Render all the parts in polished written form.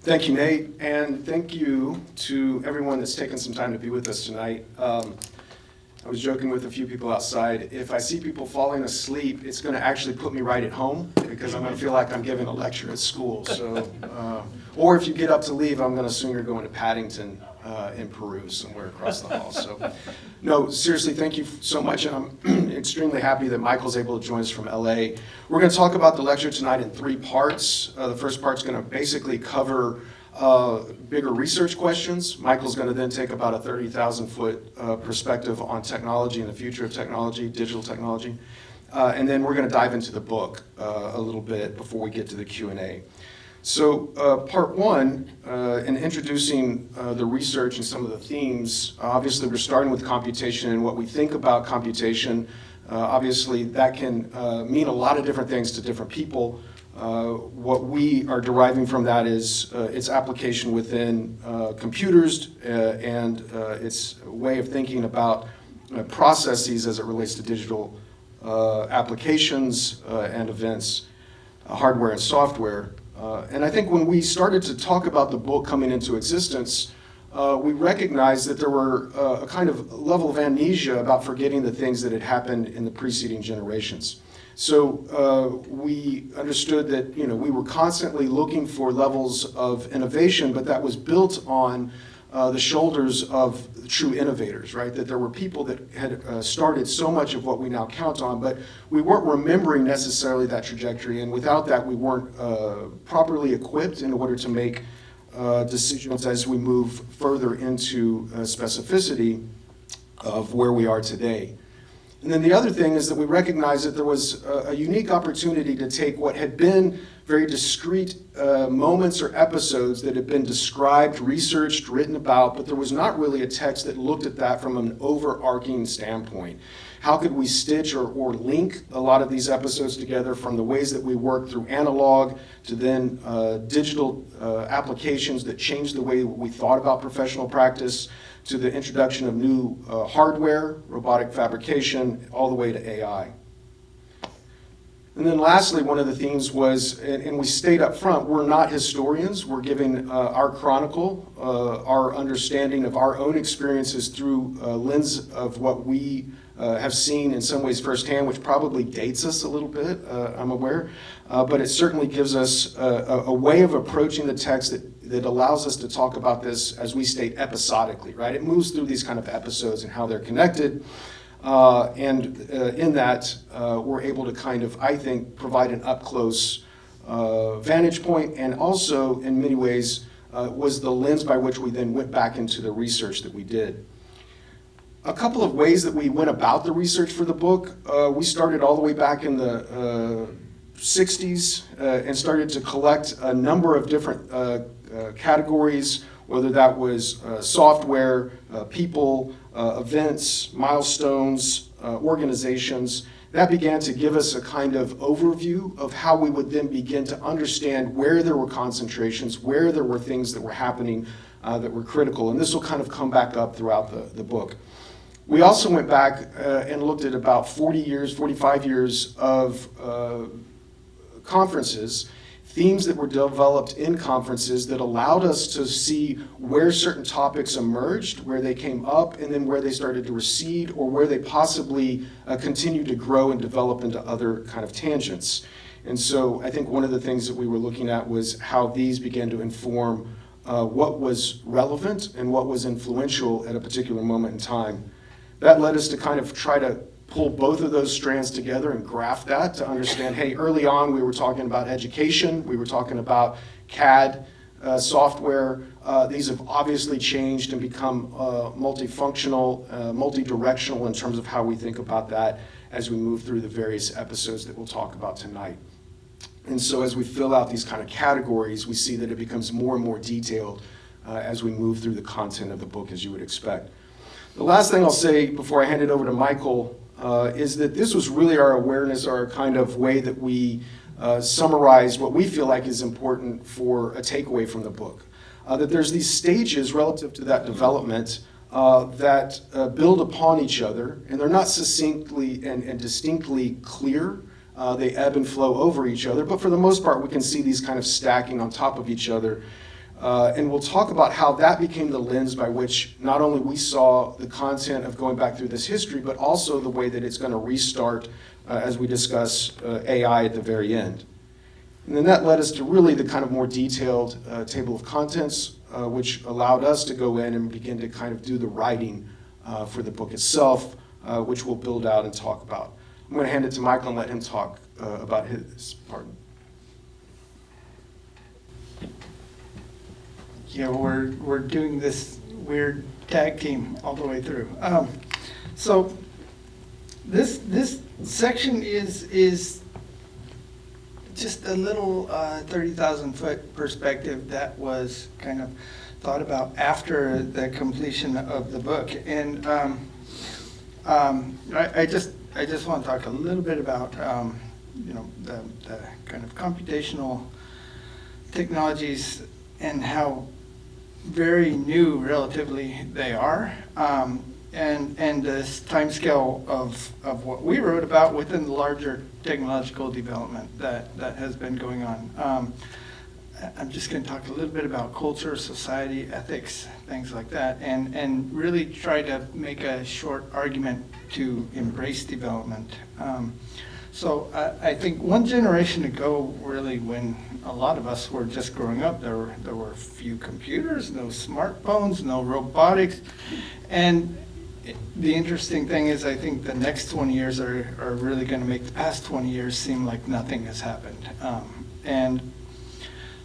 Thank you, Nate, and thank you to everyone that's taken some time to be with us tonight. I was joking with a few people outside. If I see people falling asleep, it's going to actually put me right at home because I'm going to feel like I'm giving a lecture at school. So, or if you get up to leave, I'm going to assume you're going to Paddington in Peru, somewhere across the hall. So, no, seriously, thank you so much, and I'm extremely happy that Michael's able to join us from LA. We're going to talk about the lecture tonight in 3 parts. The first part's going to basically cover bigger research questions. Michael's going to then take about a 30,000-foot perspective on technology and the future of technology, digital technology. And then we're going to dive into the book a little bit before we get to the Q&A. So part 1, in introducing the research and some of the themes, obviously we're starting with computation and what we think about computation. Obviously that can mean a lot of different things to different people. What we are deriving from that is its application within computers and its way of thinking about processes as it relates to digital applications and events, hardware and software. And I think when we started to talk about the book coming into existence, we recognized that there were a kind of level of amnesia about forgetting the things that had happened in the preceding generations. So we understood that we were constantly looking for levels of innovation, but that was built on the shoulders of true innovators, right? That there were people that had started so much of what we now count on, but we weren't remembering necessarily that trajectory, and without that we weren't properly equipped in order to make decisions as we move further into specificity of where we are today. And then the other thing is that we recognized that there was a unique opportunity to take what had been very discrete moments or episodes that had been described, researched, written about, but there was not really a text that looked at that from an overarching standpoint. How could we stitch or link a lot of these episodes together from the ways that we work through analog to then digital applications that changed the way we thought about professional practice, to the introduction of new hardware, robotic fabrication, all the way to AI. And then lastly, one of the themes was, and we stayed up front, we're not historians. We're giving our chronicle, our understanding of our own experiences through a lens of what we have seen in some ways firsthand, which probably dates us a little bit, I'm aware. But it certainly gives us a way of approaching the text that allows us to talk about this, as we state, episodically, right? It moves through these kind of episodes and how they're connected. And in that, we're able to kind of, I think, provide an up-close vantage point, and also, in many ways, was the lens by which we then went back into the research that we did. A couple of ways that we went about the research for the book, we started all the way back in the 60s and started to collect a number of different categories, whether that was software, people, events, milestones, organizations. That began to give us a kind of overview of how we would then begin to understand where there were concentrations, where there were things that were happening that were critical. And this will kind of come back up throughout the book. We also went back and looked at about 45 years of conferences, themes that were developed in conferences that allowed us to see where certain topics emerged, where they came up, and then where they started to recede, or where they possibly continued to grow and develop into other kind of tangents. And so I think one of the things that we were looking at was how these began to inform what was relevant and what was influential at a particular moment in time. That led us to kind of try to pull both of those strands together and graph that to understand, hey, early on we were talking about education, we were talking about CAD software. These have obviously changed and become multifunctional, multi-directional in terms of how we think about that as we move through the various episodes that we'll talk about tonight. And so as we fill out these kind of categories, we see that it becomes more and more detailed as we move through the content of the book, as you would expect. The last thing I'll say before I hand it over to Michael is that this was really our awareness, our kind of way that we summarized what we feel like is important for a takeaway from the book. That there's these stages relative to that development that build upon each other, and they're not succinctly and distinctly clear. They ebb and flow over each other, but for the most part we can see these kind of stacking on top of each other. And we'll talk about how that became the lens by which not only we saw the content of going back through this history, but also the way that it's going to restart as we discuss AI at the very end. And then that led us to really the kind of more detailed table of contents, which allowed us to go in and begin to kind of do the writing for the book itself, which we'll build out and talk about. I'm going to hand it to Michael and let him talk about his part. Yeah, we're doing this weird tag team all the way through. So this section is just a little 30,000 foot perspective that was kind of thought about after the completion of the book. And I just want to talk a little bit about the kind of computational technologies and how very new relatively they are, and this timescale of what we wrote about within the larger technological development that has been going on. I'm just going to talk a little bit about culture, society, ethics, things like that, and really try to make a short argument to embrace development. So I think one generation ago, really, when a lot of us were just growing up, there were few computers, no smartphones, no robotics. And the interesting thing is, I think the next 20 years are really going to make the past 20 years seem like nothing has happened. And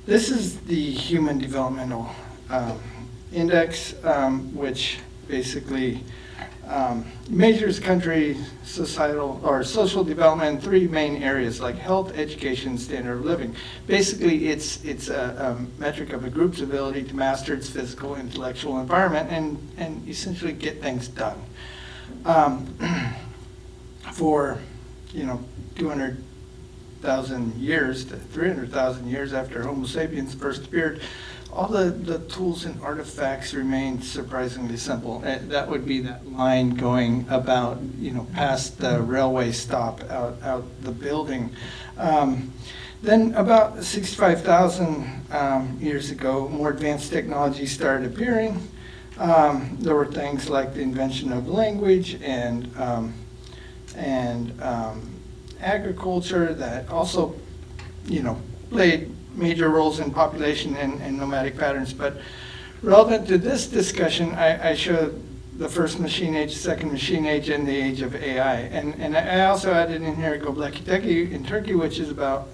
this is the Human Developmental Index, which basically measures country, societal, or social development in three main areas, like health, education, standard of living. Basically, it's a metric of a group's ability to master its physical, intellectual environment and essentially get things done. For 200,000 years to 300,000 years after Homo sapiens first appeared, all the tools and artifacts remain surprisingly simple. That would be that line going about, past the railway stop out the building. Then about 65,000 years ago, more advanced technology started appearing. There were things like the invention of language and agriculture that also, played major roles in population and nomadic patterns. But relevant to this discussion, I showed the first machine age, second machine age, and the age of AI. And I also added in here Göbekli Tepe in Turkey, which is about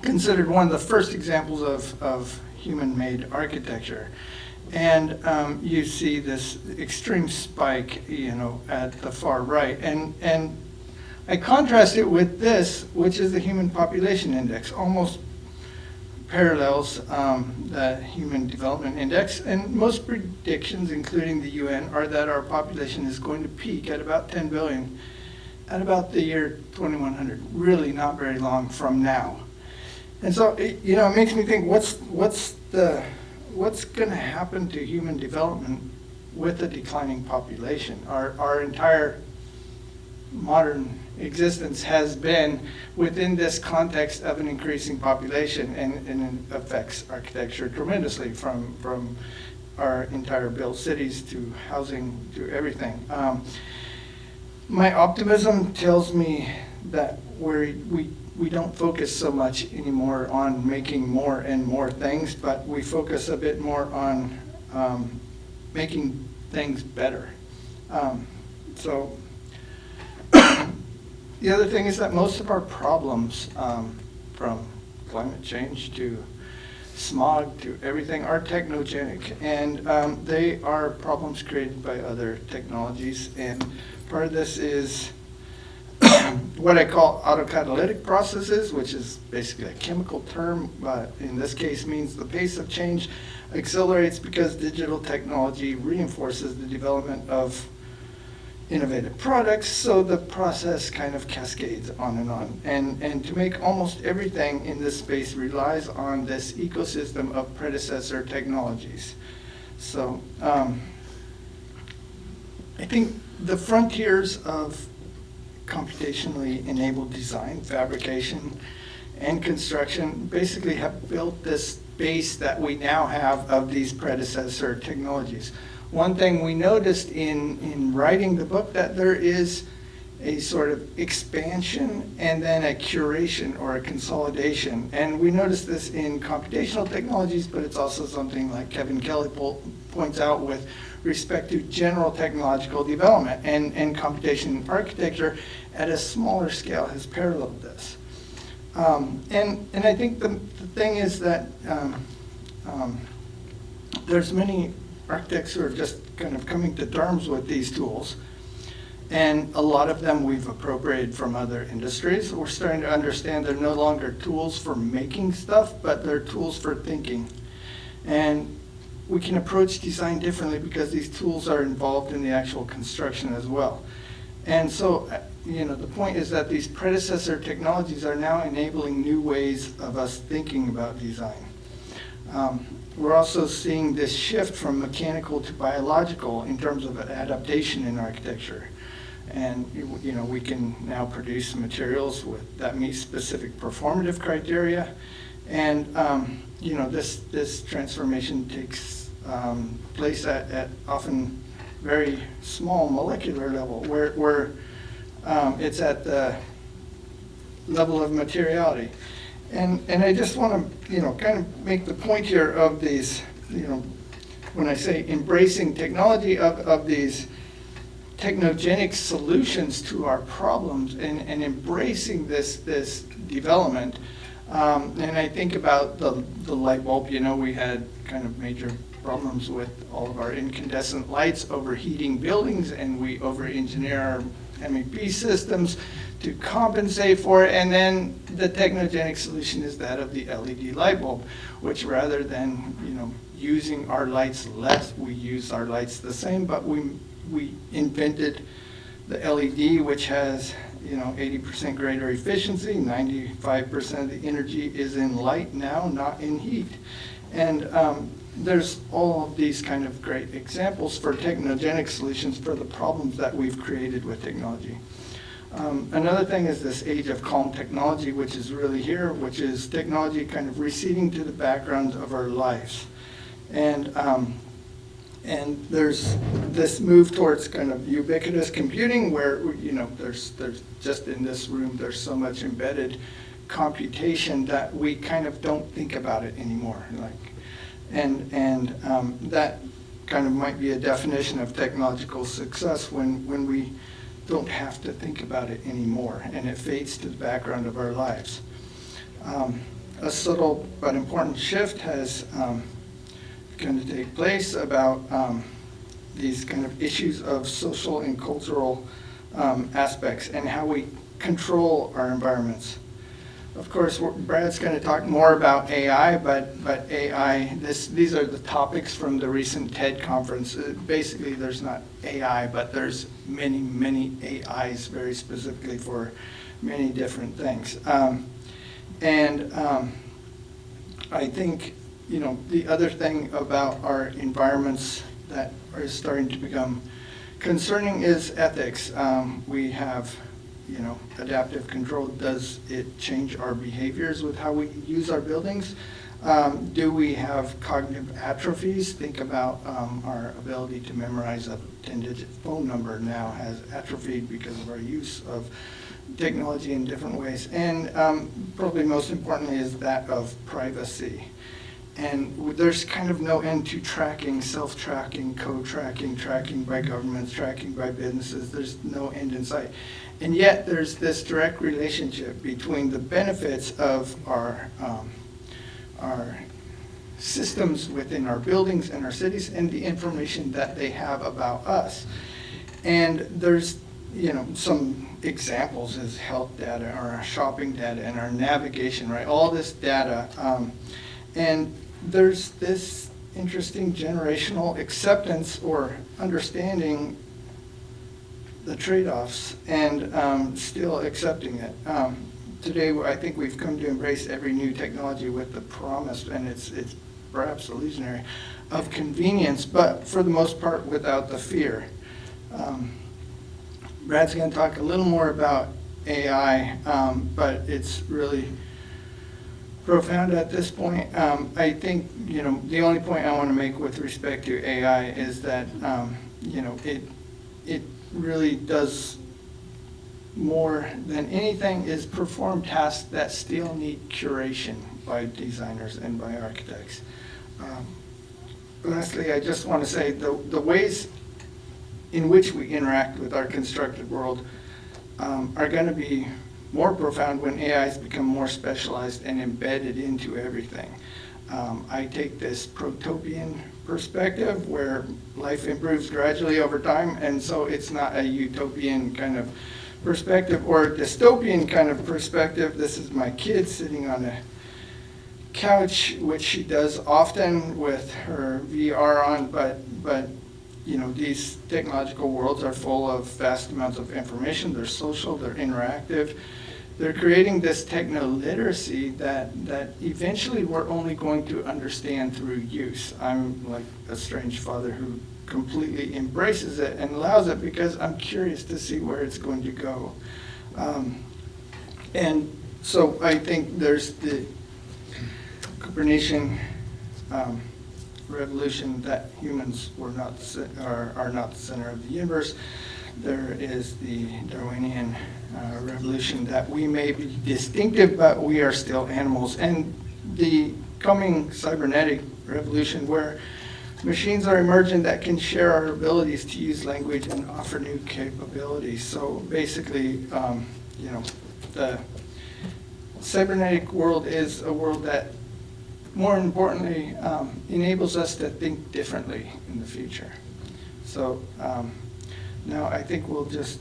considered one of the first examples of human-made architecture. And you see this extreme spike, at the far right. And I contrast it with this, which is the Human Population Index, almost parallels the Human Development Index. And most predictions, including the UN, are that our population is going to peak at about 10 billion at about the year 2100, really not very long from now. And so, it makes me think, what's going to happen to human development with a declining population? Our entire modern existence has been within this context of an increasing population, and it affects architecture tremendously, from our entire built cities to housing to everything. My optimism tells me that we don't focus so much anymore on making more and more things, but we focus a bit more on making things better. So the other thing is that most of our problems, from climate change to smog to everything, are technogenic, and they are problems created by other technologies. And part of this is what I call autocatalytic processes, which is basically a chemical term, but in this case means the pace of change accelerates because digital technology reinforces the development of innovative products, so the process kind of cascades on and on. And to make almost everything in this space relies on this ecosystem of predecessor technologies. So I think the frontiers of computationally enabled design, fabrication, and construction basically have built this base that we now have of these predecessor technologies. One thing we noticed in writing the book, that there is a sort of expansion and then a curation or a consolidation. And we noticed this in computational technologies, but it's also something like Kevin Kelly points out with respect to general technological development. And computation architecture at a smaller scale has paralleled this. And I think the thing is that there's many architects who are just kind of coming to terms with these tools. And a lot of them we've appropriated from other industries. We're starting to understand they're no longer tools for making stuff, but they're tools for thinking. And we can approach design differently because these tools are involved in the actual construction as well. And so, the point is that these predecessor technologies are now enabling new ways of us thinking about design. We're also seeing this shift from mechanical to biological in terms of adaptation in architecture. And we can now produce materials that meet specific performative criteria. And this transformation takes place at often very small molecular level, where it's at the level of materiality. And I just want to kind of make the point here of these, when I say embracing technology, of these technogenic solutions to our problems and embracing this development. And I think about the light bulb. We had kind of major problems with all of our incandescent lights overheating buildings, and we over-engineer our MEP systems to compensate for it. And then the technogenic solution is that of the LED light bulb, which rather than using our lights less, we use our lights the same, but we invented the LED, which has 80% greater efficiency. 95% of the energy is in light now, not in heat. And there's all of these kind of great examples for technogenic solutions for the problems that we've created with technology. Another thing is this age of calm technology, which is really here, which is technology kind of receding to the background of our lives. And there's this move towards kind of ubiquitous computing, where there's just in this room there's so much embedded computation that we kind of don't think about it anymore. That kind of might be a definition of technological success when we don't have to think about it anymore, and it fades to the background of our lives. A subtle but important shift has going to take place about these kind of issues of social and cultural aspects and how we control our environments. Of course, Brad's going to talk more about AI, but AI, these are the topics from the recent TED conference. Basically, there's not AI, but there's many, many AIs very specifically for many different things. I think, the other thing about our environments that is starting to become concerning is ethics. We have adaptive control. Does it change our behaviors with how we use our buildings? Do we have cognitive atrophies? Think about our ability to memorize a 10-digit phone number now has atrophied because of our use of technology in different ways. And probably most importantly is that of privacy. And there's kind of no end to tracking, self-tracking, co-tracking, tracking by governments, tracking by businesses. There's no end in sight. And yet there's this direct relationship between the benefits of our systems within our buildings and our cities and the information that they have about us. And there's some examples is health data, our shopping data, and our navigation, right? All this data. And there's this interesting generational acceptance or understanding the trade-offs and still accepting it. Today, I think we've come to embrace every new technology with the promise, and it's perhaps illusionary, of convenience, but for the most part without the fear. Brad's going to talk a little more about AI, but it's really profound at this point. I think, the only point I want to make with respect to AI is that, it really does more than anything is perform tasks that still need curation by designers and by architects. Lastly, I just want to say the ways in which we interact with our constructed world are going to be more profound when AIs become more specialized and embedded into everything. I take this protopian perspective where life improves gradually over time, and so it's not a utopian kind of perspective or dystopian kind of perspective. This is my kid sitting on a couch, which she does often with her VR on, but these technological worlds are full of vast amounts of information. They're social, they're interactive. They're creating this techno-literacy that eventually we're only going to understand through use. I'm like a strange father who completely embraces it and allows it because I'm curious to see where it's going to go. And so I think there's the Copernican revolution that humans are not the center of the universe. There is the Darwinian revolution that we may be distinctive, but we are still animals. And the coming cybernetic revolution where machines are emergent that can share our abilities to use language and offer new capabilities. So basically, the cybernetic world is a world that, more importantly, enables us to think differently in the future. So now I think we'll just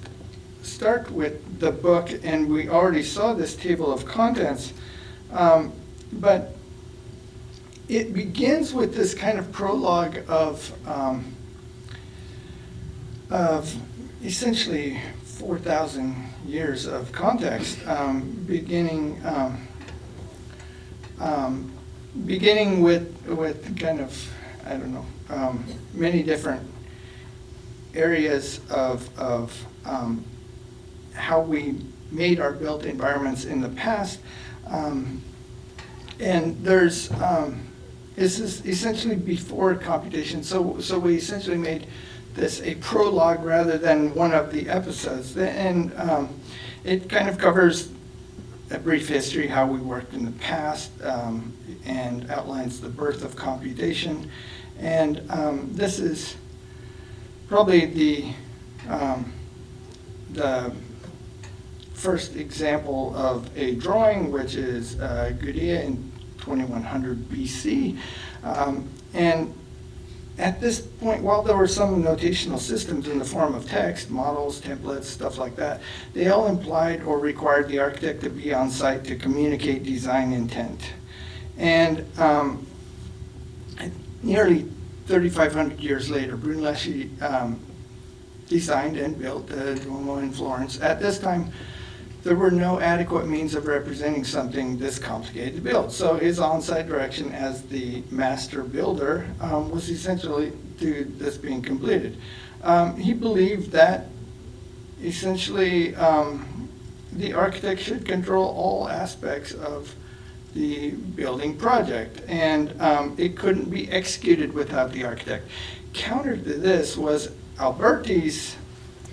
start with the book, and we already saw this table of contents, but it begins with this kind of prologue of essentially 4,000 years of context, beginning with kind of, I don't know, many different areas of how we made our built environments in the past. And there's, this is essentially before computation. So we essentially made this a prologue rather than one of the episodes. And it kind of covers a brief history, how we worked in the past, and outlines the birth of computation. And this is probably the first example of a drawing, which is Gudea in 2100 BC. And at this point, while there were some notational systems in the form of text, models, templates, stuff like that, they all implied or required the architect to be on site to communicate design intent. And nearly 3,500 years later, Brunelleschi designed and built the Duomo in Florence. At this time, there were no adequate means of representing something this complicated to build. So his on-site direction as the master builder was essentially to this being completed. He believed that essentially the architect should control all aspects of the building project, and it couldn't be executed without the architect. Counter to this was Alberti's,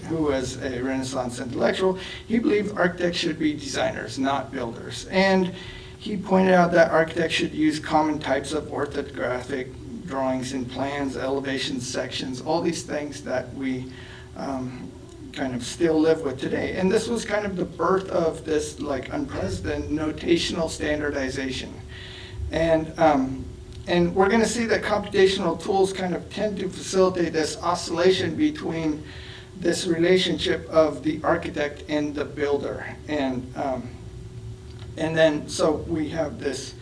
who was a Renaissance intellectual. He believed architects should be designers, not builders. And he pointed out that architects should use common types of orthographic drawings and plans, elevations, sections, all these things that we kind of still live with today. And this was kind of the birth of this like unprecedented notational standardization. And we're going to see that computational tools kind of tend to facilitate this oscillation between this relationship of the architect and the builder. And then, so we have this,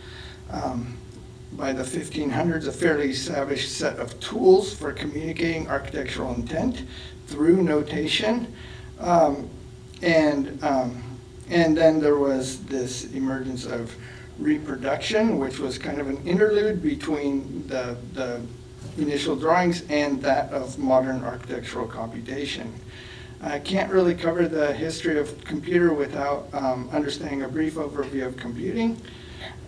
by the 1500s, a fairly established set of tools for communicating architectural intent through notation. And then there was this emergence of reproduction, which was kind of an interlude between the initial drawings and that of modern architectural computation. I can't really cover the history of computer without understanding a brief overview of computing.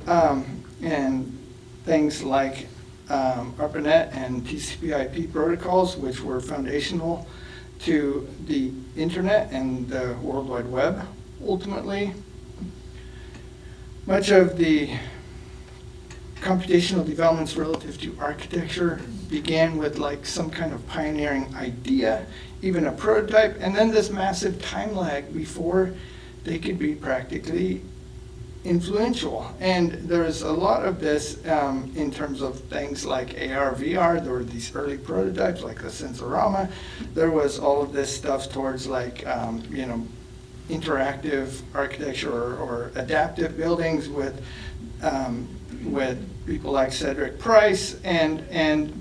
and things like ARPANET and TCP/IP protocols, which were foundational to the internet and the World Wide Web, ultimately. Much of the computational developments relative to architecture began with like some kind of pioneering idea, even a prototype, and then this massive time lag before they could be practically influential. And there's a lot of this in terms of things like AR, VR. There were these early prototypes like the Sensorama. There was all of this stuff towards like, interactive architecture or adaptive buildings with people like Cedric Price, and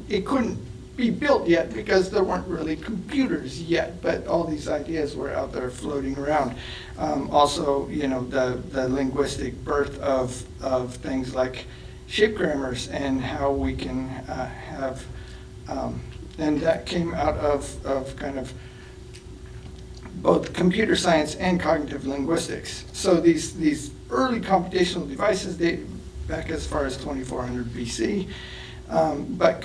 it couldn't be built yet because there weren't really computers yet, but all these ideas were out there floating around. Also, the linguistic birth of things like shape grammars and how we can have, and that came out of kind of both computer science and cognitive linguistics. So these early computational devices date back as far as 2400 BC, but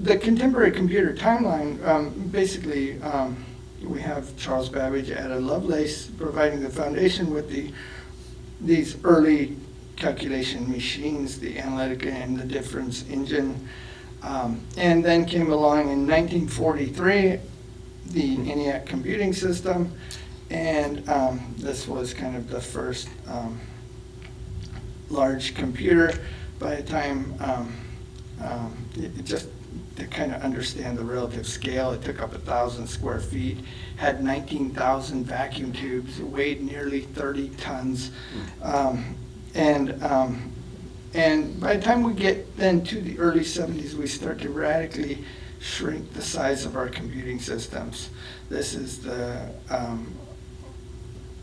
the contemporary computer timeline, basically, we have Charles Babbage, Ada Lovelace providing the foundation with these early calculation machines, the Analytica and the difference engine, and then came along in 1943, the ENIAC computing system, and this was kind of the first large computer. By the time, just to kind of understand the relative scale, it took up 1,000 square feet, had 19,000 vacuum tubes, weighed nearly 30 tons. And by the time we get then to the early 70s, we start to radically shrink the size of our computing systems. This is the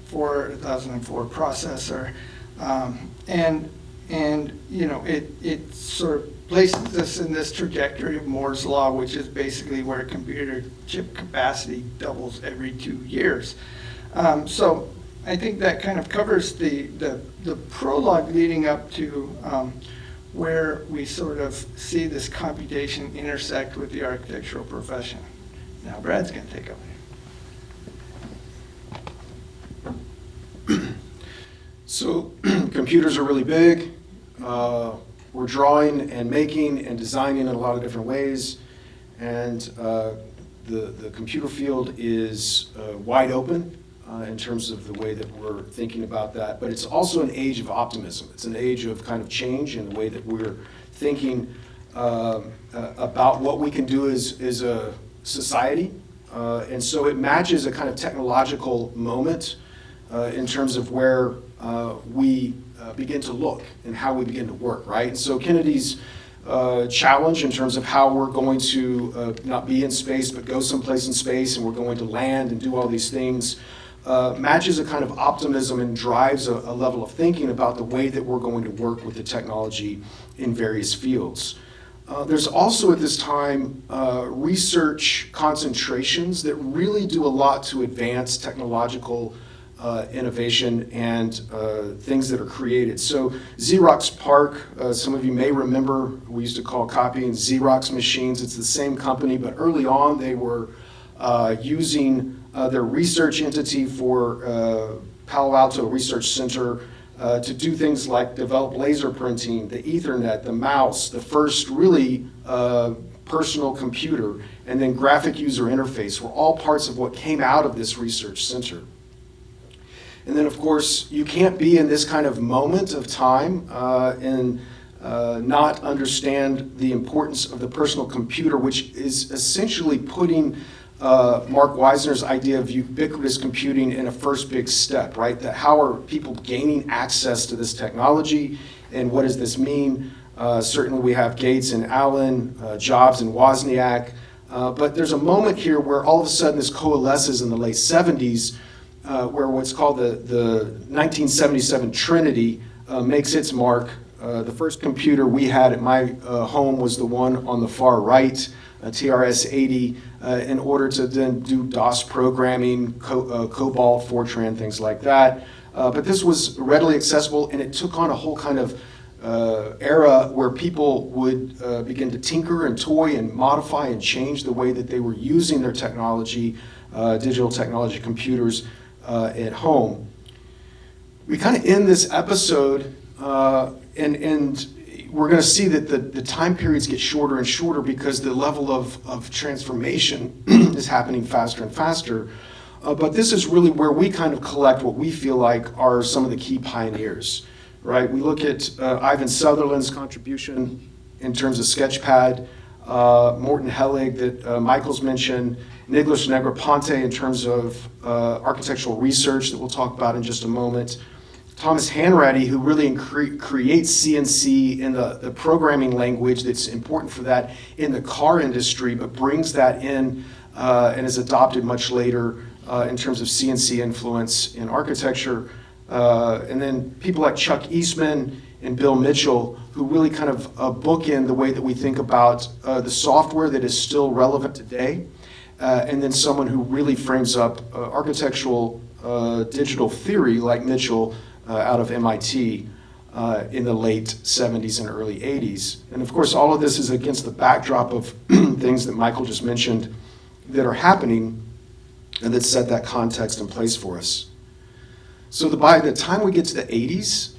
4004 processor, and it sort of places us in this trajectory of Moore's law, which is basically where computer chip capacity doubles every 2 years. So I think that kind of covers the prologue leading up to where we sort of see this computation intersect with the architectural profession. Now Brad's going to take over. So computers are really big. We're drawing and making and designing in a lot of different ways. And the computer field is wide open in terms of the way that we're thinking about that. But it's also an age of optimism. It's an age of kind of change in the way that we're thinking about what we can do as a society. And so it matches a kind of technological moment in terms of where we begin to look and how we begin to work, right? And so Kennedy's challenge in terms of how we're going to not be in space but go someplace in space, and we're going to land and do all these things, matches a kind of optimism and drives a level of thinking about the way that we're going to work with the technology in various fields. There's also at this time research concentrations that really do a lot to advance technological innovation and things that are created. So Xerox PARC, some of you may remember, we used to call copying Xerox machines. It's the same company, but early on they were using their research entity for Palo Alto Research Center to do things like develop laser printing, the Ethernet, the mouse, the first really personal computer, and then graphic user interface were all parts of what came out of this research center. And then, of course, you can't be in this kind of moment of time and not understand the importance of the personal computer, which is essentially putting Mark Wisner's idea of ubiquitous computing in a first big step, right? That how are people gaining access to this technology, and what does this mean? Certainly we have Gates and Allen, Jobs and Wozniak, but there's a moment here where all of a sudden this coalesces in the late 70s, where what's called the 1977 Trinity makes its mark The first computer we had at my home was the one on the far right, a TRS-80, in order to then do DOS programming, COBOL, Fortran, things like that. But this was readily accessible, and it took on a whole kind of era where people would begin to tinker and toy and modify and change the way that they were using their technology, digital technology computers at home. We kind of end this episode, and we're going to see that the time periods get shorter and shorter because the level of transformation is happening faster and faster. But this is really where we kind of collect what we feel like are some of the key pioneers, right? We look at Ivan Sutherland's contribution in terms of Sketchpad, Morten Hellig that Michael's mentioned, Nicholas Negroponte in terms of architectural research that we'll talk about in just a moment, Thomas Hanratty, who really creates CNC in the programming language that's important for that in the car industry, but brings that in and is adopted much later in terms of CNC influence in architecture. And then people like Chuck Eastman and Bill Mitchell, who really kind of bookend the way that we think about the software that is still relevant today, and then someone who really frames up architectural digital theory like Mitchell out of MIT in the late 70s and early 80s. And of course, all of this is against the backdrop of things that Michael just mentioned that are happening and that set that context in place for us. So by the time we get to the 80s,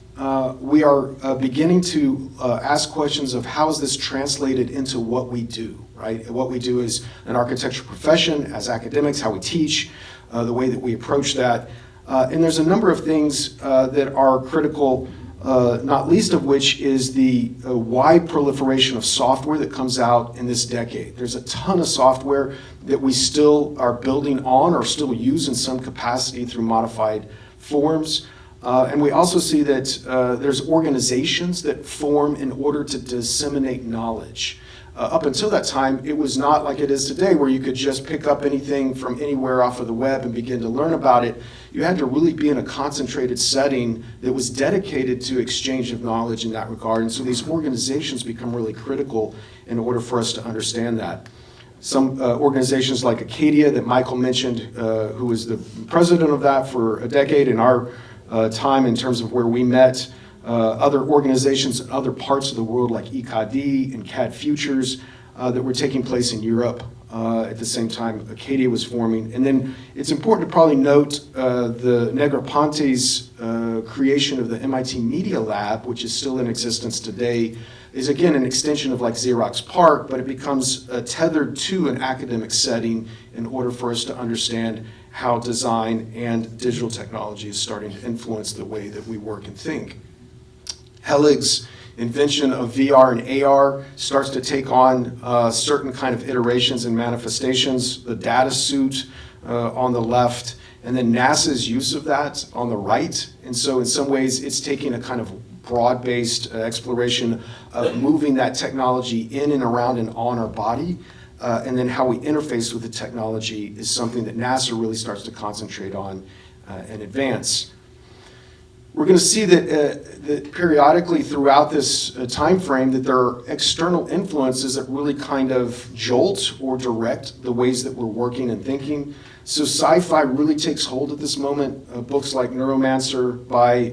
we are beginning to ask questions of how is this translated into what we do, right? What we do as an architecture profession, as academics, how we teach, the way that we approach that. And there's a number of things that are critical, not least of which is the wide proliferation of software that comes out in this decade. There's a ton of software that we still are building on or still use in some capacity through modified forms. And we also see that there's organizations that form in order to disseminate knowledge. Up until that time, it was not like it is today where you could just pick up anything from anywhere off of the web and begin to learn about it. You had to really be in a concentrated setting that was dedicated to exchange of knowledge in that regard. And so these organizations become really critical in order for us to understand that. Some organizations like Acadia that Michael mentioned, who was the president of that for a decade in our time in terms of where we met, other organizations in other parts of the world like ECAD and CAD Futures that were taking place in Europe at the same time Acadia was forming. And then it's important to probably note the Negroponte's creation of the MIT Media Lab, which is still in existence today, is again an extension of like Xerox PARC, but it becomes tethered to an academic setting in order for us to understand how design and digital technology is starting to influence the way that we work and think. Hellig's invention of VR and AR starts to take on certain kind of iterations and manifestations. The data suit on the left, and then NASA's use of that on the right. And so in some ways, it's taking a kind of broad-based exploration of moving that technology in and around and on our body. And then how we interface with the technology is something that NASA really starts to concentrate on and advance. We're going to see that periodically throughout this time frame that there are external influences that really kind of jolt or direct the ways that we're working and thinking. So sci-fi really takes hold at this moment. Books like Neuromancer by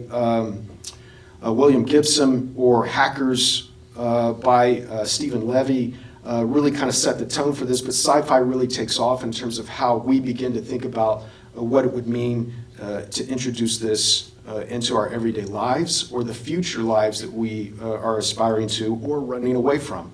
William Gibson or Hackers by Stephen Levy really kind of set the tone for this, but sci-fi really takes off in terms of how we begin to think about what it would mean to introduce this into our everyday lives or the future lives that we are aspiring to or running away from.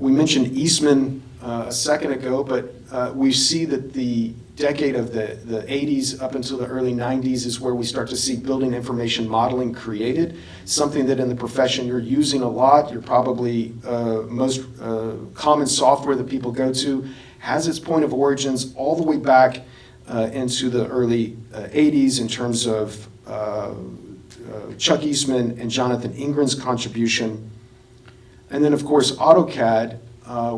We mentioned Eastman a second ago, but we see that the decade of the 80s up until the early 90s is where we start to see building information modeling created, something that in the profession you're using a lot. You're probably most common software that people go to has its point of origins all the way back into the early 80s in terms of Chuck Eastman and Jonathan Ingram's contribution. And then, of course, AutoCAD,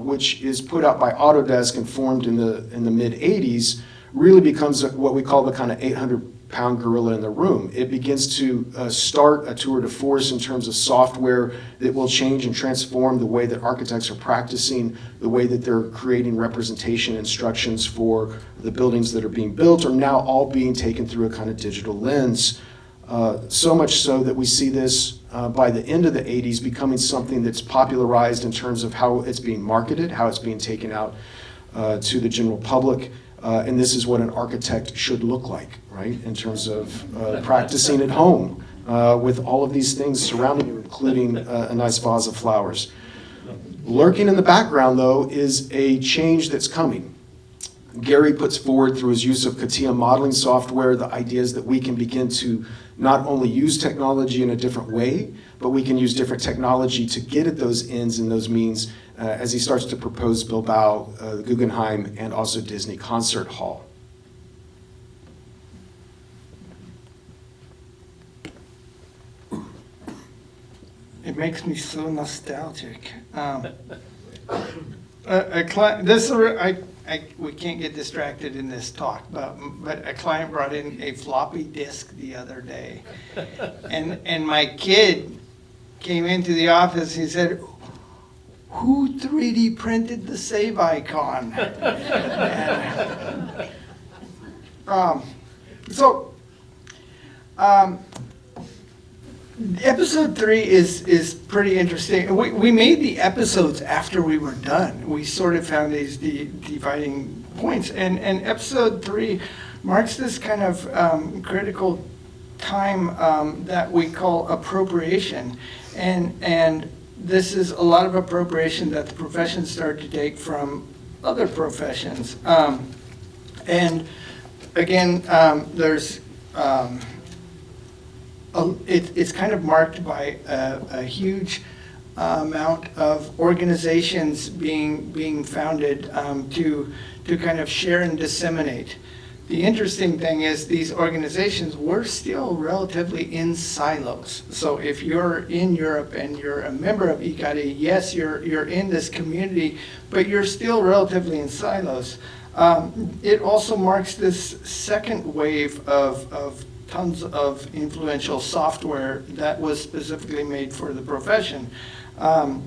which is put out by Autodesk and formed in the mid-'80s, really becomes what we call the kind of 800 pound gorilla in the room. It begins to start a tour de force in terms of software that will change and transform the way that architects are practicing, the way that they're creating representation instructions for the buildings that are being built are now all being taken through a kind of digital lens. So much so that we see this by the end of the 80s becoming something that's popularized in terms of how it's being marketed, how it's being taken out to the general public. And this is what an architect should look like, right, in terms of practicing at home with all of these things surrounding you, including a nice vase of flowers. Lurking in the background, though, is a change that's coming. Gary puts forward through his use of CATIA modeling software the ideas that we can begin to not only use technology in a different way, but we can use different technology to get at those ends and those means as he starts to propose Bilbao, Guggenheim, and also Disney Concert Hall. It makes me so nostalgic. We can't get distracted in this talk, but a client brought in a floppy disk the other day, and my kid came into the office. He said, "Who 3D printed the save icon?" Episode 3 is pretty interesting. We made the episodes after we were done. We sort of found these dividing points. And episode 3 marks this kind of critical time that we call appropriation. And this is a lot of appropriation that the professions start to take from other professions. And again, there's it's kind of marked by a huge amount of organizations being founded to kind of share and disseminate. The interesting thing is these organizations were still relatively in silos. So if you're in Europe and you're a member of ICARI, yes, you're in this community, but you're still relatively in silos. It also marks this second wave of tons of influential software that was specifically made for the profession. And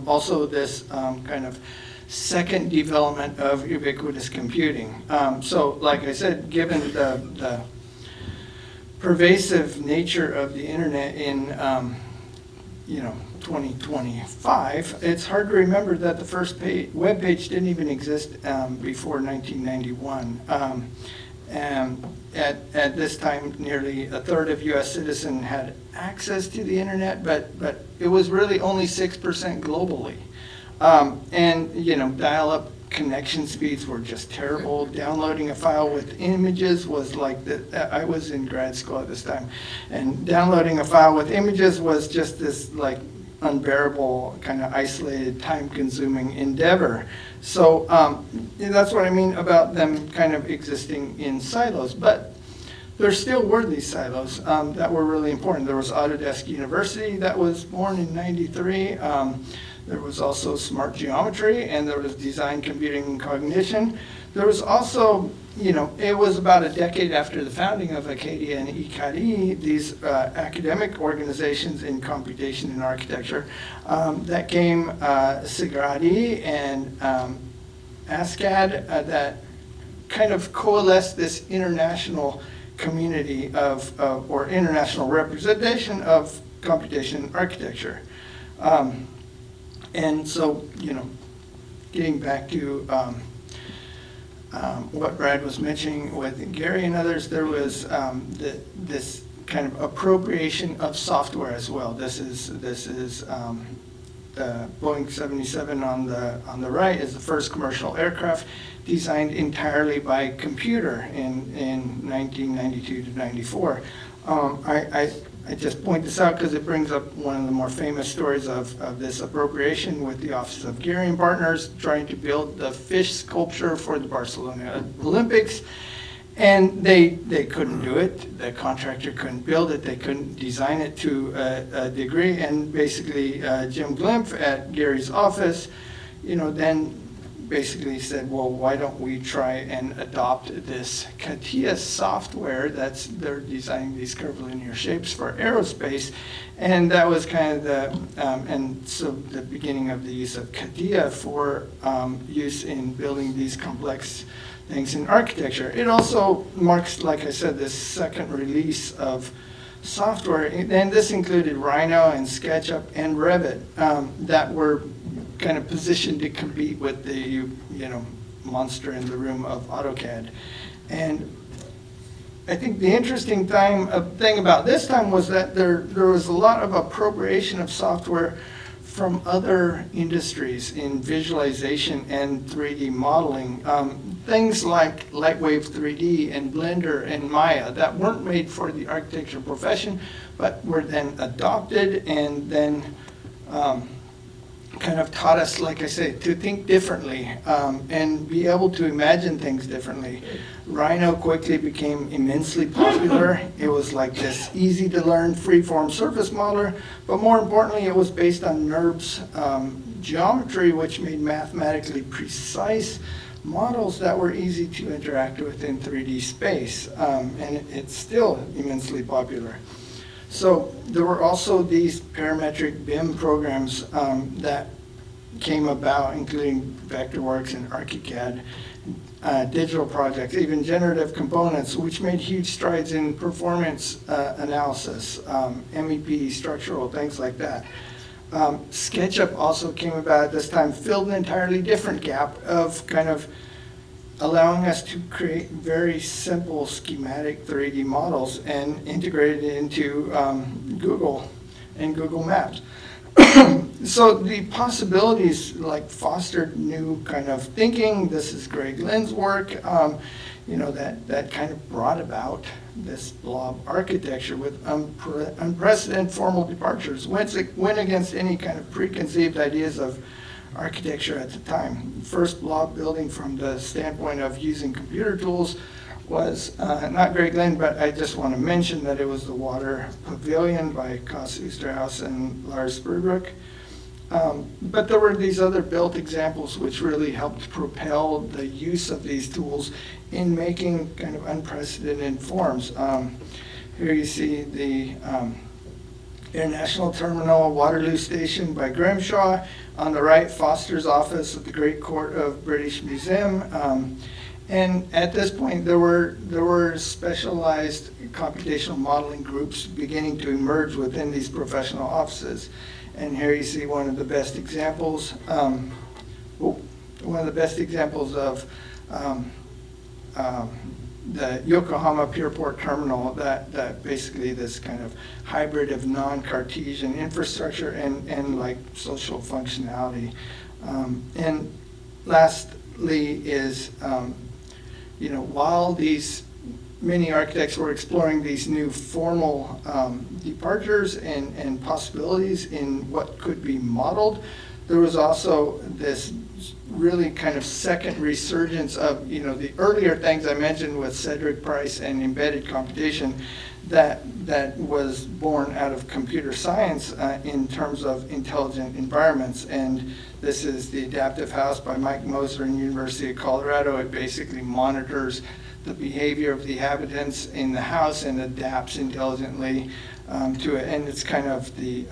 also this kind of second development of ubiquitous computing. So like I said, given the pervasive nature of the internet in 2025, it's hard to remember that the first web page didn't even exist before 1991. And at this time, nearly a third of U.S. citizens had access to the internet, but it was really only 6% globally. And dial-up connection speeds were just terrible. Downloading a file with images was like I was in grad school at this time, and downloading a file with images was just this like unbearable, kind of isolated, time-consuming endeavor. So that's what I mean about them kind of existing in silos. But there still were these silos that were really important. There was Autodesk University that was born in '93. There was also smart geometry, and there was design computing and cognition. There was also, it was about a decade after the founding of Acadia and ICARI, these academic organizations in computation and architecture that came, SIGRADI and ASCAD that kind of coalesced this international community or international representation of computation and architecture. And so, getting back to what Brad was mentioning with Gary and others, there was this kind of appropriation of software as well. This is Boeing 77 on the right is the first commercial aircraft designed entirely by computer in 1992 to 94. I just point this out because it brings up one of the more famous stories of this appropriation with the Office of Gary and Partners trying to build the fish sculpture for the Barcelona Olympics. And they couldn't do it. The contractor couldn't build it. They couldn't design it to a degree. And basically, Jim Glimpf at Gary's office, then basically said, well, why don't we try and adopt this CATIA software they're designing these curvilinear shapes for aerospace. And that was kind of and so the beginning of the use of CATIA for use in building these complex things in architecture. It also marks, like I said, this second release of software, and this included Rhino and SketchUp and Revit that were kind of positioned to compete with the monster in the room of AutoCAD. And I think the interesting thing about this time was that there was a lot of appropriation of software from other industries in visualization and 3D modeling. Things like Lightwave 3D and Blender and Maya that weren't made for the architecture profession, but were then adopted and then kind of taught us, like I say, to think differently and be able to imagine things differently. Rhino quickly became immensely popular. It was like this easy to learn freeform surface modeler, but more importantly, it was based on NURBS geometry, which made mathematically precise models that were easy to interact with in 3D space, and it's still immensely popular. So there were also these parametric BIM programs that came about, including Vectorworks and ArchiCAD, digital projects, even generative components, which made huge strides in performance analysis, MEP, structural, things like that. SketchUp also came about at this time, filled an entirely different gap of kind of allowing us to create very simple schematic 3D models and integrate it into Google and Google Maps. So the possibilities like fostered new kind of thinking. This is Greg Lynn's work, that kind of brought about this blob architecture with unprecedented formal departures, went against any kind of preconceived ideas of architecture at the time. First blob building from the standpoint of using computer tools was not Greg Lynn, but I just want to mention that it was the Water Pavilion by Koss Oosterhuis and Lars Spurbrück. But there were these other built examples which really helped propel the use of these tools in making kind of unprecedented forms. Here you see the International Terminal Waterloo Station by Grimshaw. On the right, Foster's office at the Great Court of British Museum. And at this point, there were specialized computational modeling groups beginning to emerge within these professional offices. And here you see one of the best examples. One of the best examples of the Yokohama Pure Port Terminal, that basically this kind of hybrid of non-Cartesian infrastructure and like social functionality. And lastly is, while these many architects were exploring these new formal departures and possibilities in what could be modeled, there was also this really kind of second resurgence of the earlier things I mentioned with Cedric Price and embedded computation that was born out of computer science in terms of intelligent environments. And this is the Adaptive House by Mike Moser in University of Colorado. It basically monitors the behavior of the inhabitants in the house and adapts intelligently to it. And it's kind of the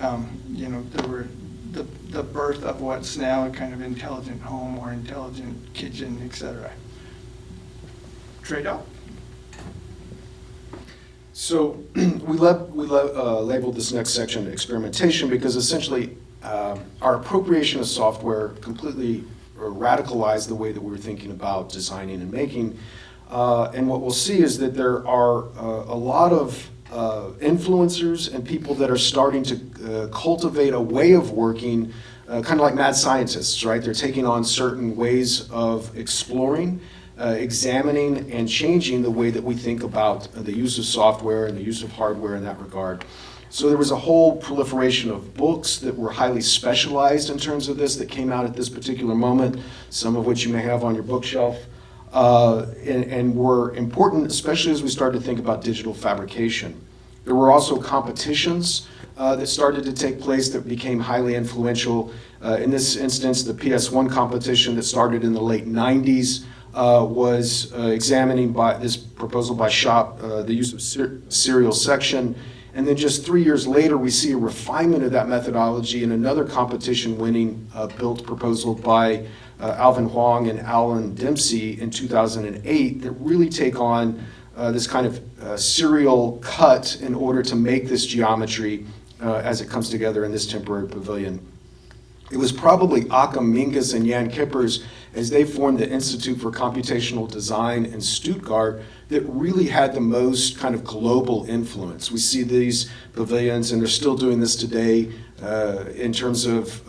birth of what's now a kind of intelligent home or intelligent kitchen, etc. Trade-off? So we labeled this next section experimentation because essentially our appropriation of software completely radicalized the way that we were thinking about designing and making. And what we'll see is that there are a lot of influencers and people that are starting to cultivate a way of working, kind of like mad scientists, right? They're taking on certain ways of exploring, examining, and changing the way that we think about the use of software and the use of hardware in that regard. So there was a whole proliferation of books that were highly specialized in terms of this that came out at this particular moment, some of which you may have on your bookshelf. And were important, especially as we started to think about digital fabrication. There were also competitions that started to take place that became highly influential. In this instance, the PS1 competition that started in the late 90s was examining by this proposal by Shop the use of serial section. And then just 3 years later, we see a refinement of that methodology in another competition-winning built proposal by Alvin Huang and Alan Dempsey in 2008 that really take on this kind of serial cut in order to make this geometry as it comes together in this temporary pavilion. It was probably Occam Mingus and Jan Kippers, as they formed the Institute for Computational Design in Stuttgart, that really had the most kind of global influence. We see these pavilions, and they're still doing this today, in terms of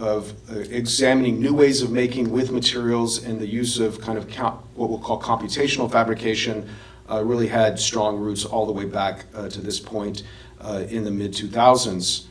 examining new ways of making with materials, and the use of kind of what we'll call computational fabrication really had strong roots all the way back to this point in the mid-2000s.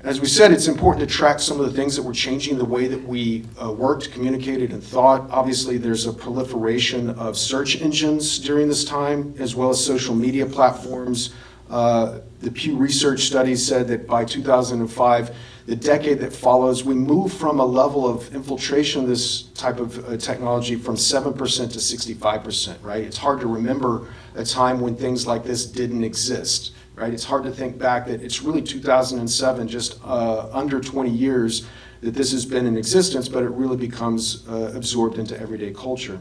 As we said, it's important to track some of the things that were changing the way that we worked, communicated, and thought. Obviously, there's a proliferation of search engines during this time, as well as social media platforms. The Pew Research study said that by 2005, the decade that follows, we move from a level of infiltration of this type of technology from 7% to 65%, right? It's hard to remember a time when things like this didn't exist. Right? It's hard to think back that it's really 2007, just under 20 years, that this has been in existence, but it really becomes absorbed into everyday culture.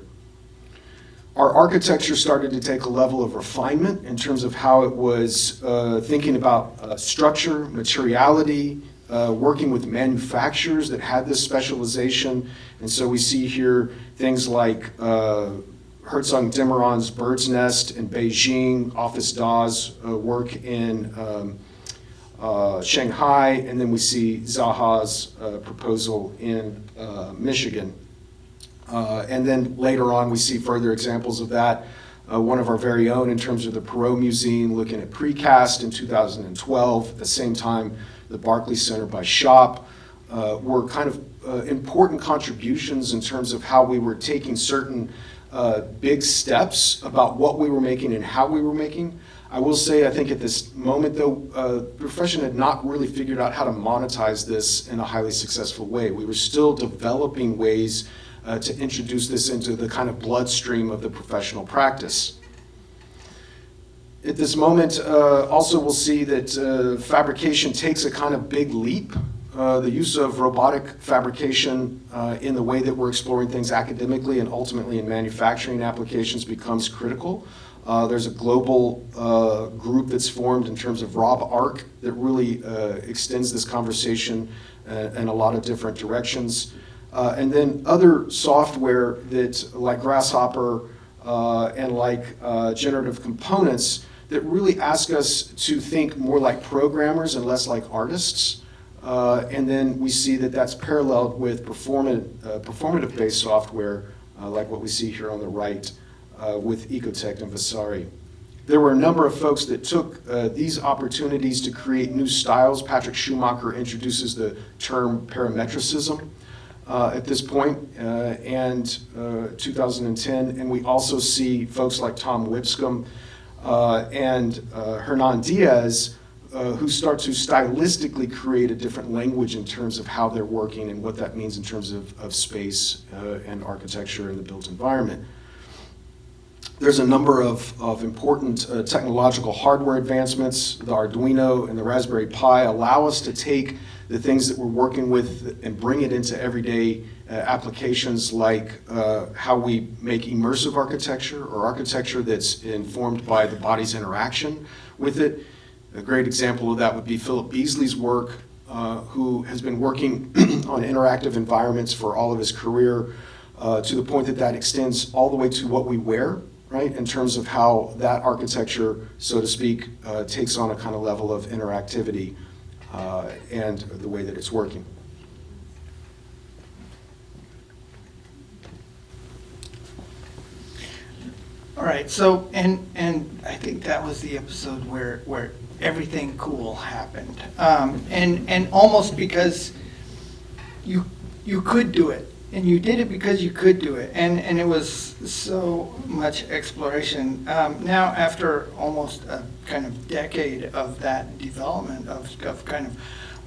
Our architecture started to take a level of refinement in terms of how it was thinking about structure, materiality, working with manufacturers that had this specialization. And so we see here things like Herzog Demeron's Bird's Nest in Beijing, Office Dawes work in Shanghai, and then we see Zaha's proposal in Michigan. And then later on, we see further examples of that. One of our very own in terms of the Perot Museum looking at precast in 2012. At the same time, the Barclay Center by Shop were kind of important contributions in terms of how we were taking certain big steps about what we were making and how we were making. I will say, I think at this moment though, the profession had not really figured out how to monetize this in a highly successful way. We were still developing ways to introduce this into the kind of bloodstream of the professional practice. At this moment, also we'll see that fabrication takes a kind of big leap. The use of robotic fabrication in the way that we're exploring things academically and ultimately in manufacturing applications becomes critical. There's a global group that's formed in terms of RobArc that really extends this conversation in a lot of different directions. And then other software that, like Grasshopper and like generative components, that really ask us to think more like programmers and less like artists. And then we see that that's paralleled with performative-based software, like what we see here on the right with Ecotech and Vasari. There were a number of folks that took these opportunities to create new styles. Patrick Schumacher introduces the term parametricism at this point, and 2010. And we also see folks like Tom Lipscomb and Hernan Diaz who start to stylistically create a different language in terms of how they're working and what that means in terms of space and architecture in the built environment. There's a number of important technological hardware advancements. The Arduino and the Raspberry Pi allow us to take the things that we're working with and bring it into everyday applications, like how we make immersive architecture or architecture that's informed by the body's interaction with it. A great example of that would be Philip Beasley's work, who has been working on interactive environments for all of his career, to the point that that extends all the way to what we wear, right, in terms of how that architecture, so to speak, takes on a kind of level of interactivity and the way that it's working. All right, so, and I think that was the episode where everything cool happened. And almost because you could do it, and you did it because you could do it, and it was so much exploration. Now, after almost a kind of decade of that development, of kind of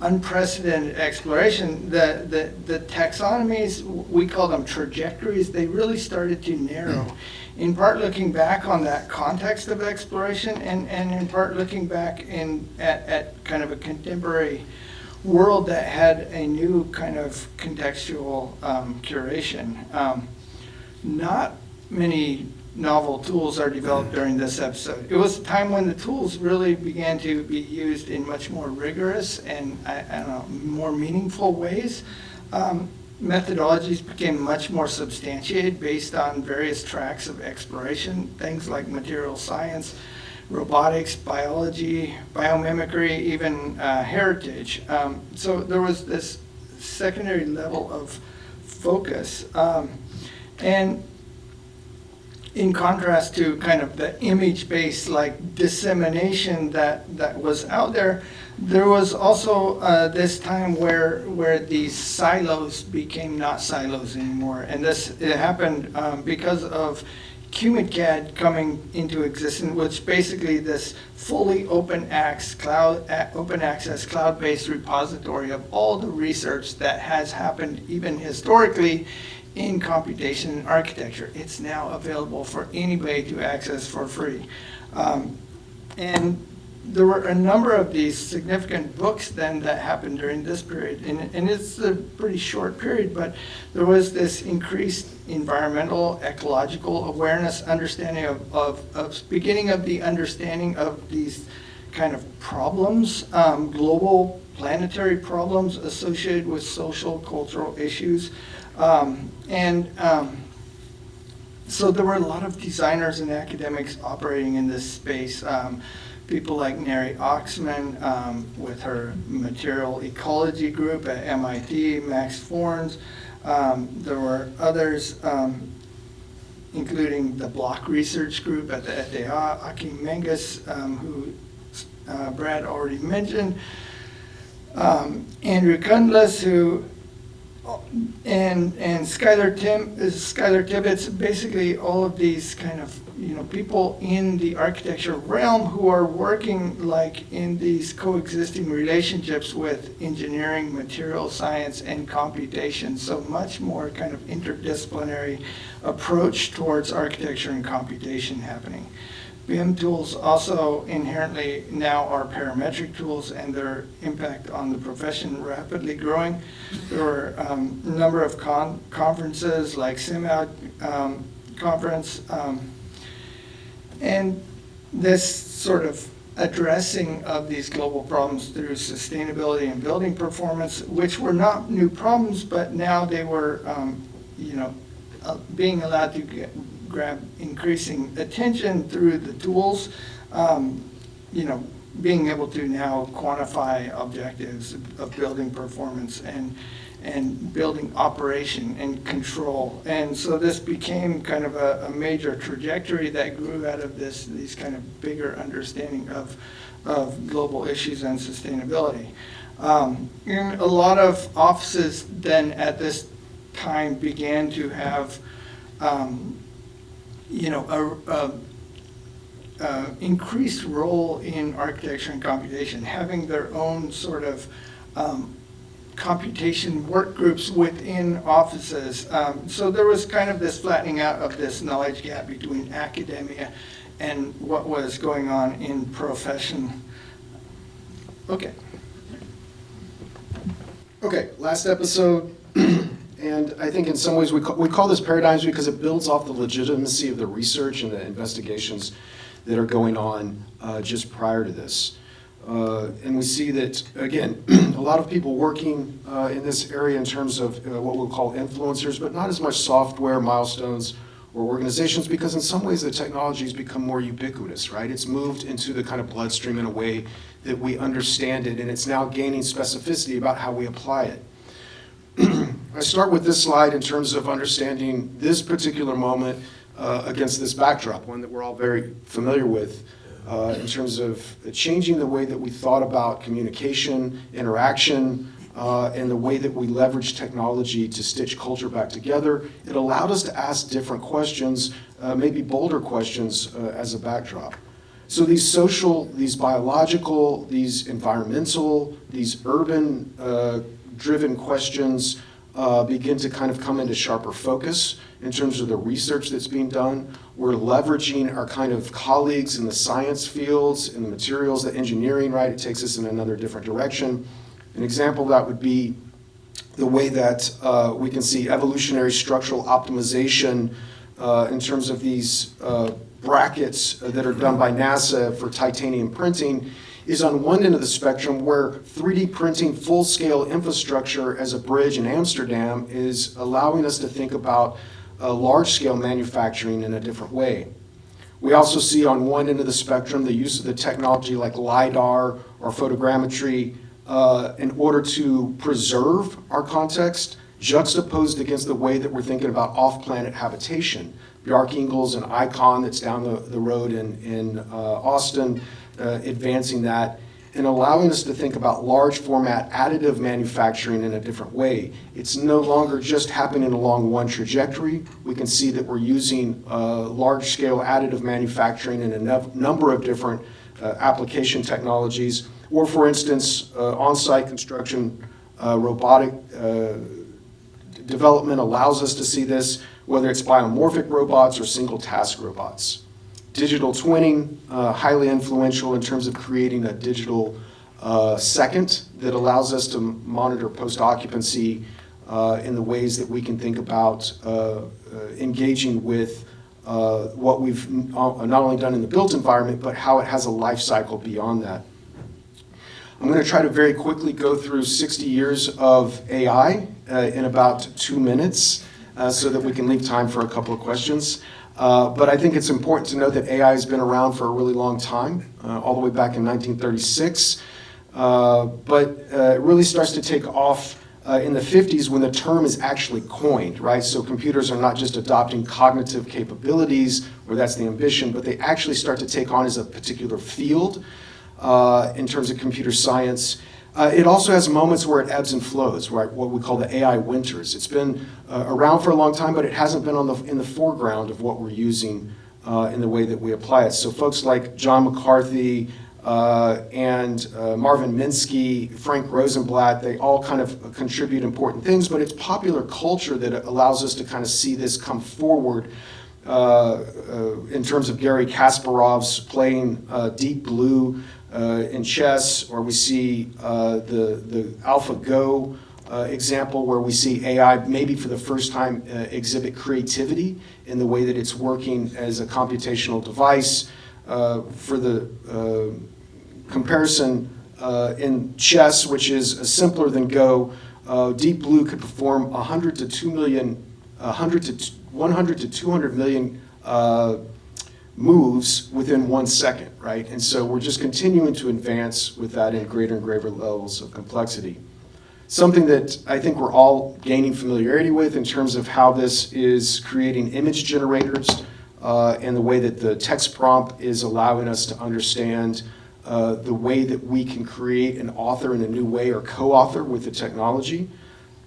unprecedented exploration, the taxonomies, we call them trajectories, they really started to narrow. In part looking back on that context of exploration, and in part looking back at kind of a contemporary world that had a new kind of contextual curation. Not many novel tools are developed during this episode. It was a time when the tools really began to be used in much more rigorous and, I don't know, more meaningful ways. Methodologies became much more substantiated based on various tracks of exploration, things like material science, robotics, biology, biomimicry, even heritage. So there was this secondary level of focus. And in contrast to kind of the image-based like dissemination that was out there, there was also this time where these silos became not silos anymore. And it happened because of QMIDCAD coming into existence, which basically this fully open access cloud-based repository of all the research that has happened even historically in computation and architecture. It's now available for anybody to access for free. And there were a number of these significant books then that happened during this period. And it's a pretty short period, but there was this increased environmental, ecological awareness, understanding of beginning of the understanding of these kind of problems, global planetary problems associated with social, cultural issues. So there were a lot of designers and academics operating in this space. People like Neri Oxman with her material ecology group at MIT, Max Forns. There were others, including the Block Research Group at the ETH, Akim Menges, who Brad already mentioned, Andrew Kundlas, who and Skylar Tibbetts, basically all of these kind of people in the architecture realm who are working like in these coexisting relationships with engineering, material science, and computation. So much more kind of interdisciplinary approach towards architecture and computation happening. BIM tools also inherently now are parametric tools, and their impact on the profession rapidly growing. There were a number of conferences like SIMAD conference, and this sort of addressing of these global problems through sustainability and building performance, which were not new problems, but now they were being allowed to grab increasing attention through the tools, being able to now quantify objectives of building performance and building operation and control. And so this became kind of a major trajectory that grew out of these kind of bigger understanding of global issues and sustainability. And a lot of offices then at this time began to have increased role in architecture and computation, having their own sort of computation work groups within offices. So there was kind of this flattening out of this knowledge gap between academia and what was going on in profession. Okay. Okay, last episode. And I think in some ways we call this paradigms because it builds off the legitimacy of the research and the investigations that are going on just prior to this. And we see that, again, a lot of people working in this area in terms of what we'll call influencers, but not as much software, milestones, or organizations, because in some ways the technology has become more ubiquitous, right? It's moved into the kind of bloodstream in a way that we understand it, and it's now gaining specificity about how we apply it. I start with this slide in terms of understanding this particular moment against this backdrop, one that we're all very familiar with, in terms of changing the way that we thought about communication, interaction, and the way that we leverage technology to stitch culture back together. It allowed us to ask different questions, maybe bolder questions as a backdrop. So these social, these biological, these environmental, these urban driven questions begin to kind of come into sharper focus in terms of the research that's being done. We're leveraging our kind of colleagues in the science fields, in the materials, the engineering, right? It takes us in another different direction. An example of that would be the way that we can see evolutionary structural optimization in terms of these brackets that are done by NASA for titanium printing is on one end of the spectrum, where 3D printing full-scale infrastructure as a bridge in Amsterdam is allowing us to think about large-scale manufacturing in a different way. We also see on one end of the spectrum the use of the technology like LiDAR or photogrammetry in order to preserve our context, juxtaposed against the way that we're thinking about off-planet habitation. Bjarke Ingels and Icon that's down the road in Austin, advancing that and allowing us to think about large format additive manufacturing in a different way. It's no longer just happening along one trajectory. We can see that we're using large scale additive manufacturing in a number of different application technologies, or for instance, on-site construction robotic development allows us to see this, whether it's biomorphic robots or single task robots. Digital twinning, highly influential in terms of creating a digital second that allows us to monitor post-occupancy in the ways that we can think about engaging with what we've not only done in the built environment, but how it has a life cycle beyond that. I'm going to try to very quickly go through 60 years of AI in about 2 minutes so that we can leave time for a couple of questions. But I think it's important to note that AI has been around for a really long time, all the way back in 1936. But it really starts to take off in the 50s when the term is actually coined, right? So computers are not just adopting cognitive capabilities, where that's the ambition, but they actually start to take on as a particular field in terms of computer science. It also has moments where it ebbs and flows, right? What we call the AI winters. It's been around for a long time, but it hasn't been in the foreground of what we're using in the way that we apply it. So folks like John McCarthy and Marvin Minsky, Frank Rosenblatt, they all kind of contribute important things, but it's popular culture that allows us to kind of see this come forward in terms of Garry Kasparov's playing Deep Blue in chess, or we see the AlphaGo example where we see AI maybe for the first time exhibit creativity in the way that it's working as a computational device. For the comparison in chess, which is simpler than Go, Deep Blue could perform 100 to 200 million moves within 1 second, right? And so we're just continuing to advance with that in greater and greater levels of complexity. Something that I think we're all gaining familiarity with in terms of how this is creating image generators and the way that the text prompt is allowing us to understand the way that we can create an author in a new way or co-author with the technology.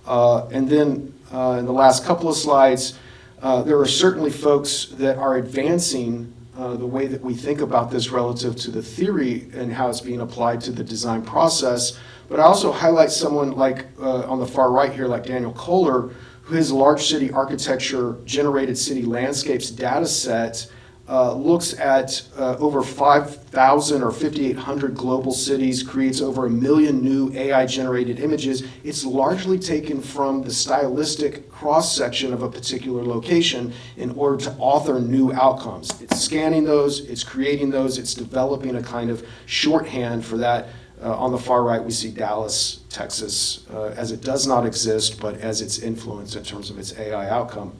And then in the last couple of slides, there are certainly folks that are advancing the way that we think about this relative to the theory and how it's being applied to the design process. But I also highlight someone like on the far right here, like Daniel Kohler, his large city architecture generated city landscapes data set looks at over 5,000 or 5,800 global cities, creates over 1 million new AI-generated images. It's largely taken from the stylistic cross-section of a particular location in order to author new outcomes. It's scanning those, it's creating those, it's developing a kind of shorthand for that. On the far right, we see Dallas, Texas, as it does not exist, but as its influence in terms of its AI outcome.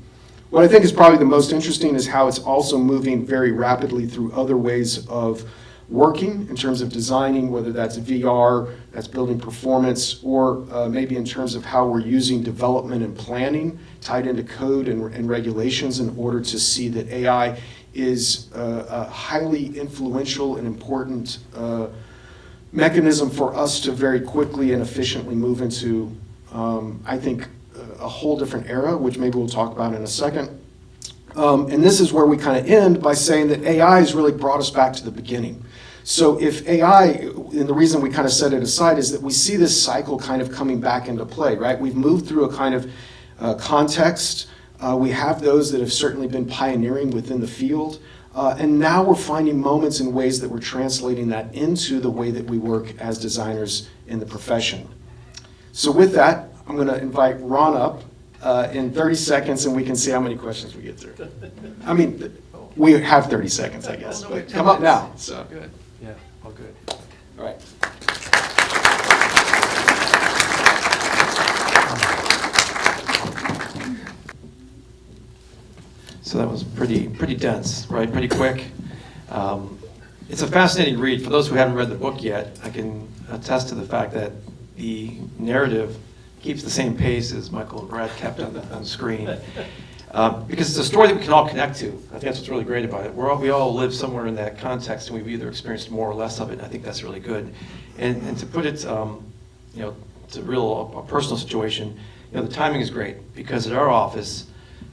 What I think is probably the most interesting is how it's also moving very rapidly through other ways of working in terms of designing, whether that's VR, that's building performance, or maybe in terms of how we're using development and planning tied into code and regulations in order to see that AI is a highly influential and important mechanism for us to very quickly and efficiently move into, I think, a whole different era, which maybe we'll talk about in a second. And this is where we kind of end by saying that AI has really brought us back to the beginning. So if AI, and the reason we kind of set it aside is that we see this cycle kind of coming back into play, right? We've moved through a kind of context. We have those that have certainly been pioneering within the field. And now we're finding moments and ways that we're translating that into the way that we work as designers in the profession. So with that, I'm going to invite Ron up in 30 seconds, and we can see how many questions we get through. I mean, we have 30 seconds, I guess, but come up now. So. Good. Yeah, all good. All right. So that was pretty dense, right? Pretty quick. It's a fascinating read. For those who haven't read the book yet, I can attest to the fact that the narrative keeps the same pace as Michael and Brad kept on the screen. Because it's a story that we can all connect to. I think that's what's really great about it. We all live somewhere in that context, and we've either experienced more or less of it, and I think that's really good. And to put it, to a personal situation, the timing is great, because at our office,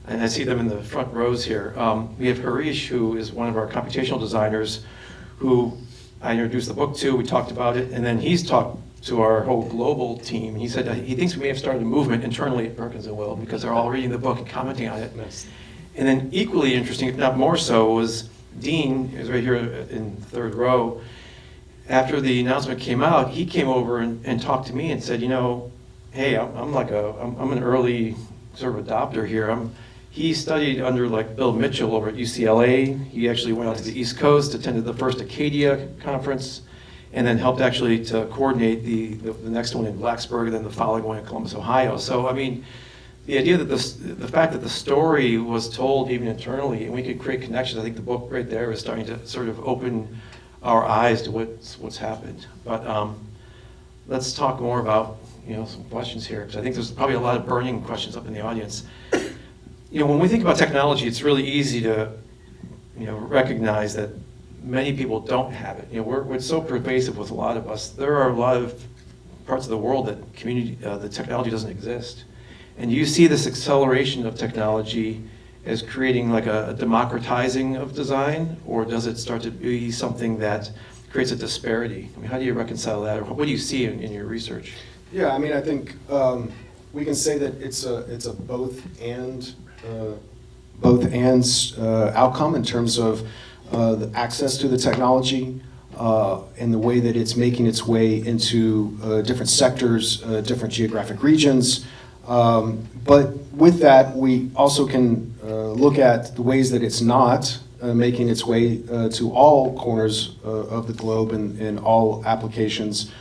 and I see them in the front rows here, we have Harish, who is one of our computational designers, who I introduced the book to, we talked about it, and then he's talked to our whole global team. He said he thinks we may have started a movement internally at Perkins & Will because they're all reading the book and commenting on it. Nice. And then equally interesting, if not more so, was Dean, who's right here in the third row. After the announcement came out, he came over and talked to me and said, hey, I'm an early sort of adopter here. He studied under Bill Mitchell over at UCLA. He actually went out to the East Coast, attended the first Acadia conference, and then helped actually to coordinate the next one in Blacksburg, and then the following one in Columbus, Ohio. So, I mean, the idea that the fact that the story was told even internally, and we could create connections, I think the book right there is starting to sort of open our eyes to what's happened. But let's talk more about some questions here, because I think there's probably a lot of burning questions up in the audience. When we think about technology, it's really easy to recognize that many people don't have it. It's so pervasive with a lot of us. There are a lot of parts of the world that the technology doesn't exist. And do you see this acceleration of technology as creating a democratizing of design, or does it start to be something that creates a disparity? I mean, how do you reconcile that, or what do you see in your research? Yeah, I mean, I think we can say that it's a both and outcome in terms of the access to the technology and the way that it's making its way into different sectors, different geographic regions. But with that, we also can look at the ways that it's not making its way to all corners of the globe and all applications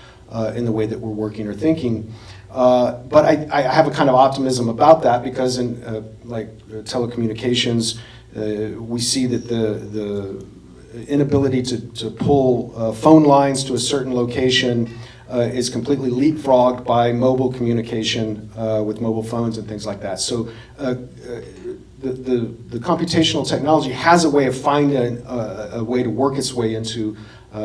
in the way that we're working or thinking. But I have a kind of optimism about that, because in telecommunications, we see that the inability to pull phone lines to a certain location is completely leapfrogged by mobile communication with mobile phones and things like that. So the computational technology has a way of finding a way to work its way into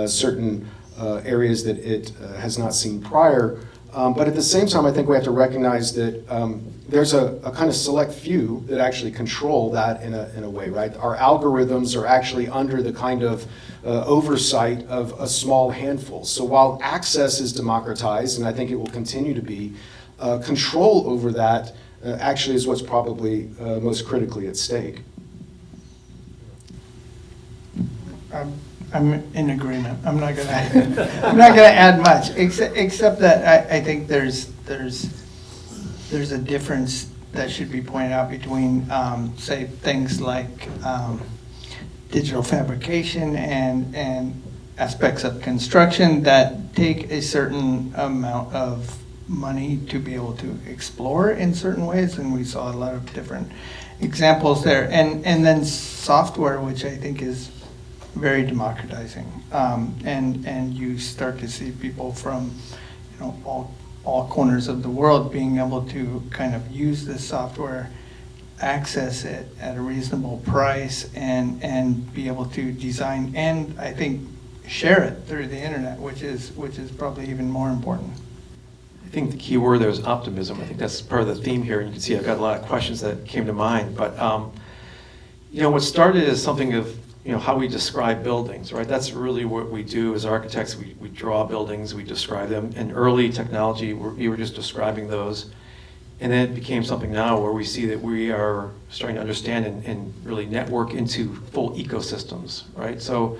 certain areas that it has not seen prior. But at the same time, I think we have to recognize that there's a kind of select few that actually control that in a way, right? Our algorithms are actually under the kind of oversight of a small handful. So while access is democratized, and I think it will continue to be, control over that actually is what's probably most critically at stake. I'm in agreement. I'm not gonna add much, except that I think there's a difference that should be pointed out between say things like digital fabrication and aspects of construction that take a certain amount of money to be able to explore in certain ways, and we saw a lot of different examples there, and then software, which I think is very democratizing, and you start to see people from all corners of the world being able to kind of use this software, access it at a reasonable price, and be able to design and I think share it through the internet, which is probably even more important. I think the key word there is optimism. I think that's part of the theme here, and you can see I've got a lot of questions that came to mind. But what started as something of, how we describe buildings, right? That's really what we do as architects. We draw buildings, we describe them. In early technology, we were just describing those. And then it became something now where we see that we are starting to understand and really network into full ecosystems, right? So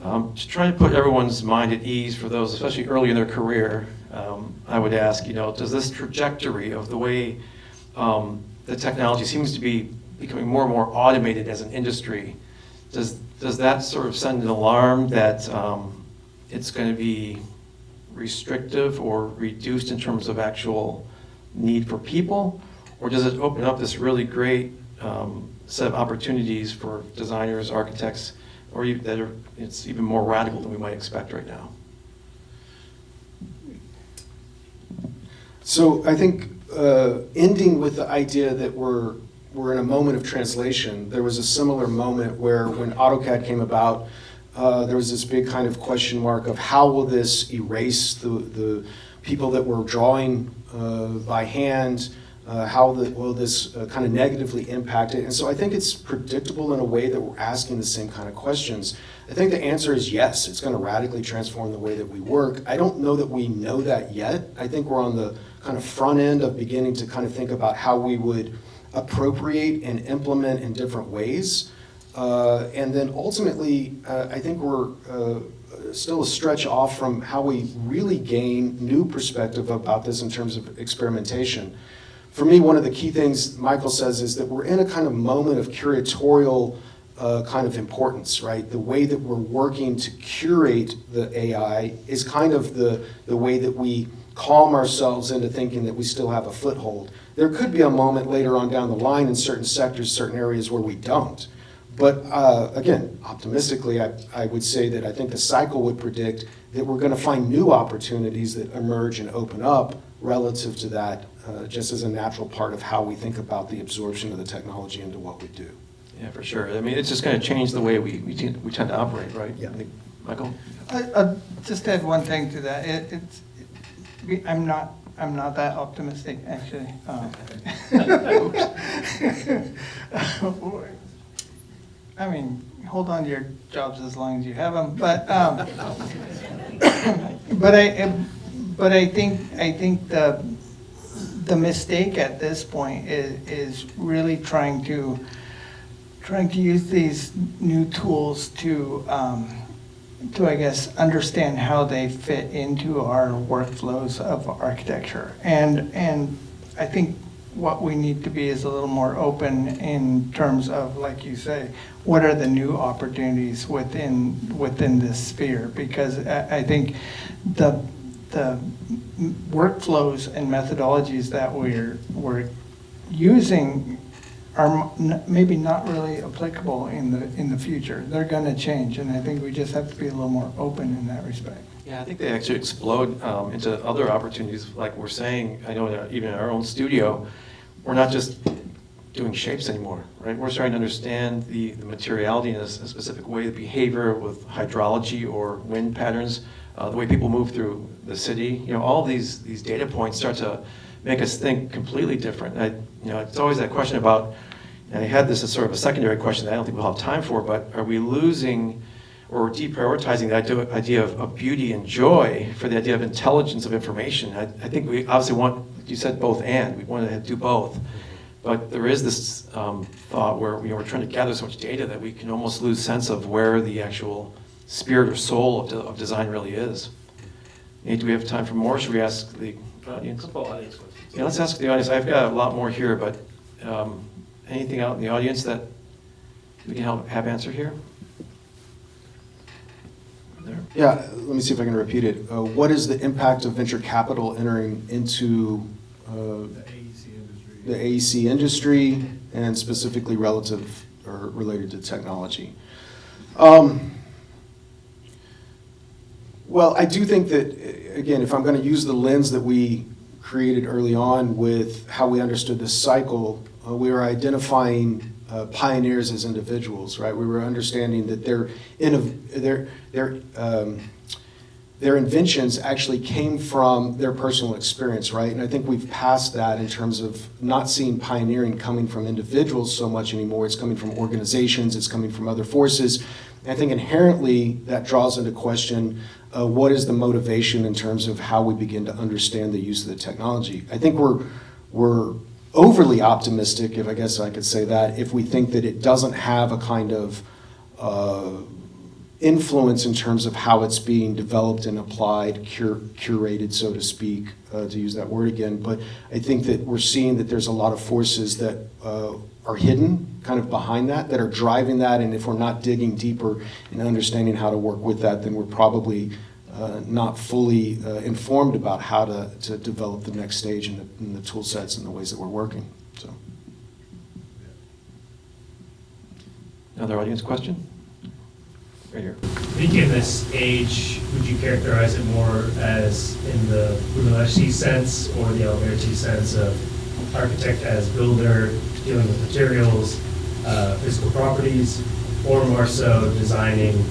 to try to put everyone's mind at ease for those, especially early in their career, I would ask, does this trajectory of the way the technology seems to be becoming more and more automated as an industry, does that sort of send an alarm that it's going to be restrictive or reduced in terms of actual need for people? Or does it open up this really great set of opportunities for designers, architects, or it's even more radical than we might expect right now? So I think ending with the idea that we're in a moment of translation, there was a similar moment where when AutoCAD came about, there was this big kind of question mark of how will this erase the people that were drawing by hand, how will this kind of negatively impact it? And so I think it's predictable in a way that we're asking the same kind of questions. I think the answer is yes, it's going to radically transform the way that we work. I don't know that we know that yet. I think we're on the kind of front end of beginning to kind of think about how we would appropriate and implement in different ways. And then ultimately, I think we're still a stretch off from how we really gain new perspective about this in terms of experimentation. For me, one of the key things Michael says is that we're in a kind of moment of curatorial kind of importance, right? The way that we're working to curate the AI is kind of the way that we calm ourselves into thinking that we still have a foothold. There could be a moment later on down the line in certain sectors, certain areas where we don't. But again, optimistically, I would say that I think the cycle would predict that we're going to find new opportunities that emerge and open up relative to that, just as a natural part of how we think about the absorption of the technology into what we do. Yeah, for sure. I mean, it's just going to change the way we tend to operate, right? Yeah. Michael? I'll just add one thing to that. I'm not that optimistic, actually. I mean, hold on to your jobs as long as you have them, but I think the mistake at this point is really trying to use these new tools to I guess understand how they fit into our workflows of architecture, and I think what we need to be is a little more open in terms of, like you say, what are the new opportunities within this sphere? Because I think the workflows and methodologies that we're using are maybe not really applicable in the future. They're going to change, and I think we just have to be a little more open in that respect. Yeah, I think they actually explode into other opportunities. Like we're saying, I know even in our own studio, we're not just doing shapes anymore, right? We're starting to understand the materiality in a specific way, the behavior with hydrology or wind patterns, the way people move through the city. All these data points start to make us think completely different. It's always that question about, and I had this as sort of a secondary question that I don't think we'll have time for, but are we losing or deprioritizing the idea of beauty and joy for the idea of intelligence of information? I think we obviously want, like you said, both and. We want to do both. But there is this thought where we're trying to gather so much data that we can almost lose sense of where the actual spirit or soul of design really is. Nate, do we have time for more? Should we ask the audience? A couple audience questions. Yeah, let's ask the audience. I've got a lot more here, but anything out in the audience that we can have answered here? There. Yeah, let me see if I can repeat it. What is the impact of venture capital entering into the AEC industry and specifically relative or related to technology? Well, I do think that, again, if I'm going to use the lens that we created early on with how we understood this cycle, we were identifying pioneers as individuals, right? We were understanding that their inventions actually came from their personal experience, right? And I think we've passed that in terms of not seeing pioneering coming from individuals so much anymore. It's coming from organizations, it's coming from other forces. And I think inherently that draws into question what is the motivation in terms of how we begin to understand the use of the technology. I think we're overly optimistic, if I guess I could say that, if we think that it doesn't have a kind of influence in terms of how it's being developed and applied, curated, so to speak, to use that word again. But I think that we're seeing that there's a lot of forces that are hidden kind of behind that are driving that. And if we're not digging deeper and understanding how to work with that, then we're probably not fully informed about how to develop the next stage in the tool sets and the ways that we're working. So, Another audience question? Right here. I think in this age, would you characterize it more as in the Brunelleschi sense or the Alberti sense of architect as builder, dealing with materials, physical properties, or more so designing,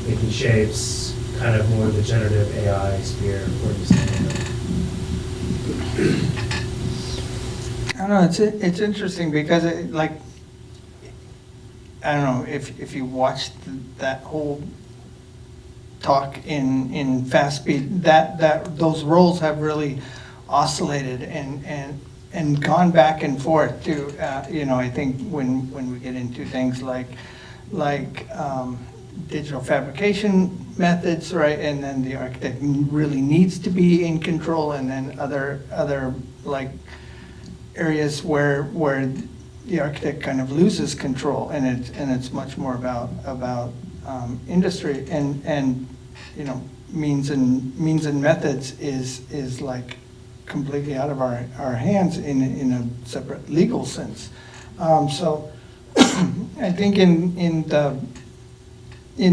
making shapes, kind of more the generative AI sphere? Where do you stand on that? I don't know, it's interesting because I don't know if you watched that whole talk in fast speed, that those roles have really oscillated and gone back and forth too. I think when we get into things like digital fabrication methods, right, and then the architect really needs to be in control, and then other like areas where the architect kind of loses control, and it's much more about industry and means and methods is like completely out of our hands in a separate legal sense. So I think in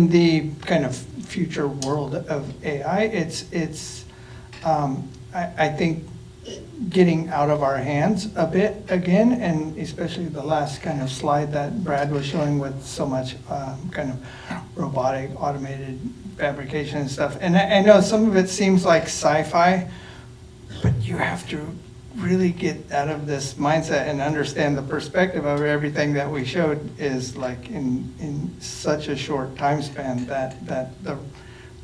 the kind of future world of AI, it's I think getting out of our hands a bit again, and especially the last kind of slide that Brad was showing with so much kind of robotic, automated fabrication and stuff. And I know some of it seems like sci-fi, but you have to really get out of this mindset and understand the perspective of everything that we showed is like in such a short time span that the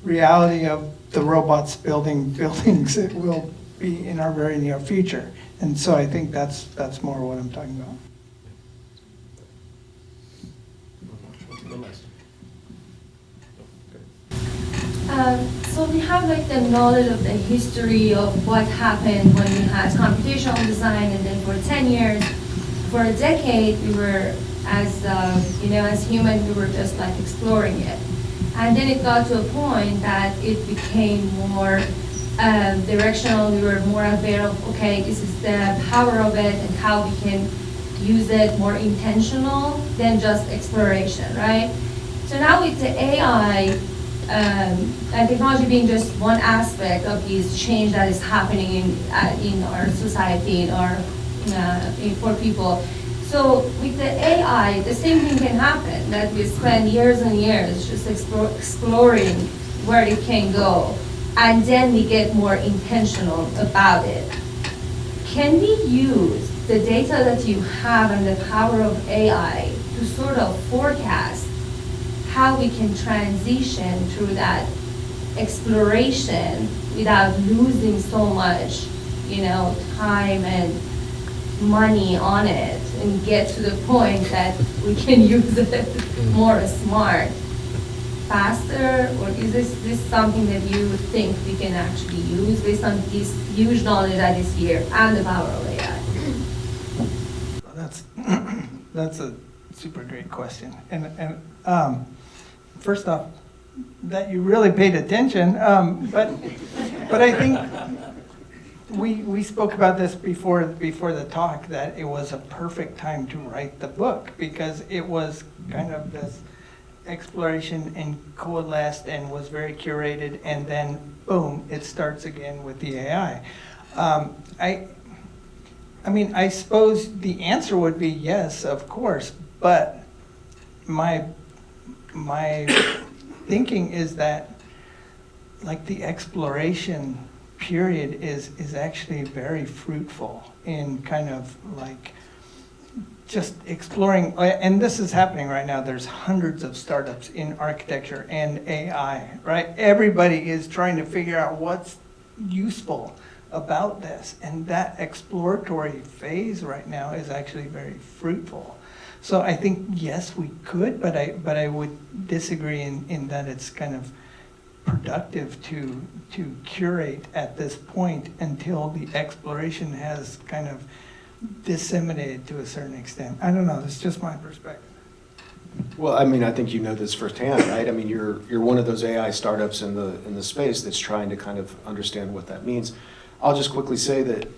reality of the robots building buildings, it will be in our very near future. And so I think that's more what I'm talking about. So we have like the knowledge of the history of what happened when we had computational design, and then for 10 years, for a decade, we were as human, we were just like exploring it. And then it got to a point that it became more directional. We were more aware of, okay, this is the power of it and how we can use it more intentional than just exploration, right? So now with the AI, and technology being just one aspect of this change that is happening in our society, for people. So with the AI, the same thing can happen, that we spend years and years just exploring where it can go, and then we get more intentional about it. Can we use the data that you have and the power of AI to sort of forecast how we can transition through that exploration without losing so much, time and money on it, and get to the point that we can use it more smart, faster? Or is this something that you think we can actually use based on this huge knowledge that is here and the power of AI? That's a super great question. And first off, that you really paid attention, but I think we spoke about this before the talk, that it was a perfect time to write the book, because it was kind of this exploration and coalesced and was very curated, and then boom, it starts again with the AI. I mean, I suppose the answer would be yes, of course, but my thinking is that like the exploration period is actually very fruitful in kind of like just exploring, and this is happening right now. There's hundreds of startups in architecture and AI, right? Everybody is trying to figure out what's useful about this, and that exploratory phase right now is actually very fruitful. So I think, yes, we could, but I would disagree in that it's kind of productive to curate at this point until the exploration has kind of disseminated to a certain extent. I don't know, that's just my perspective. Well, I mean, I think you know this firsthand, right? I mean, you're one of those AI startups in the space that's trying to kind of understand what that means. I'll just quickly say that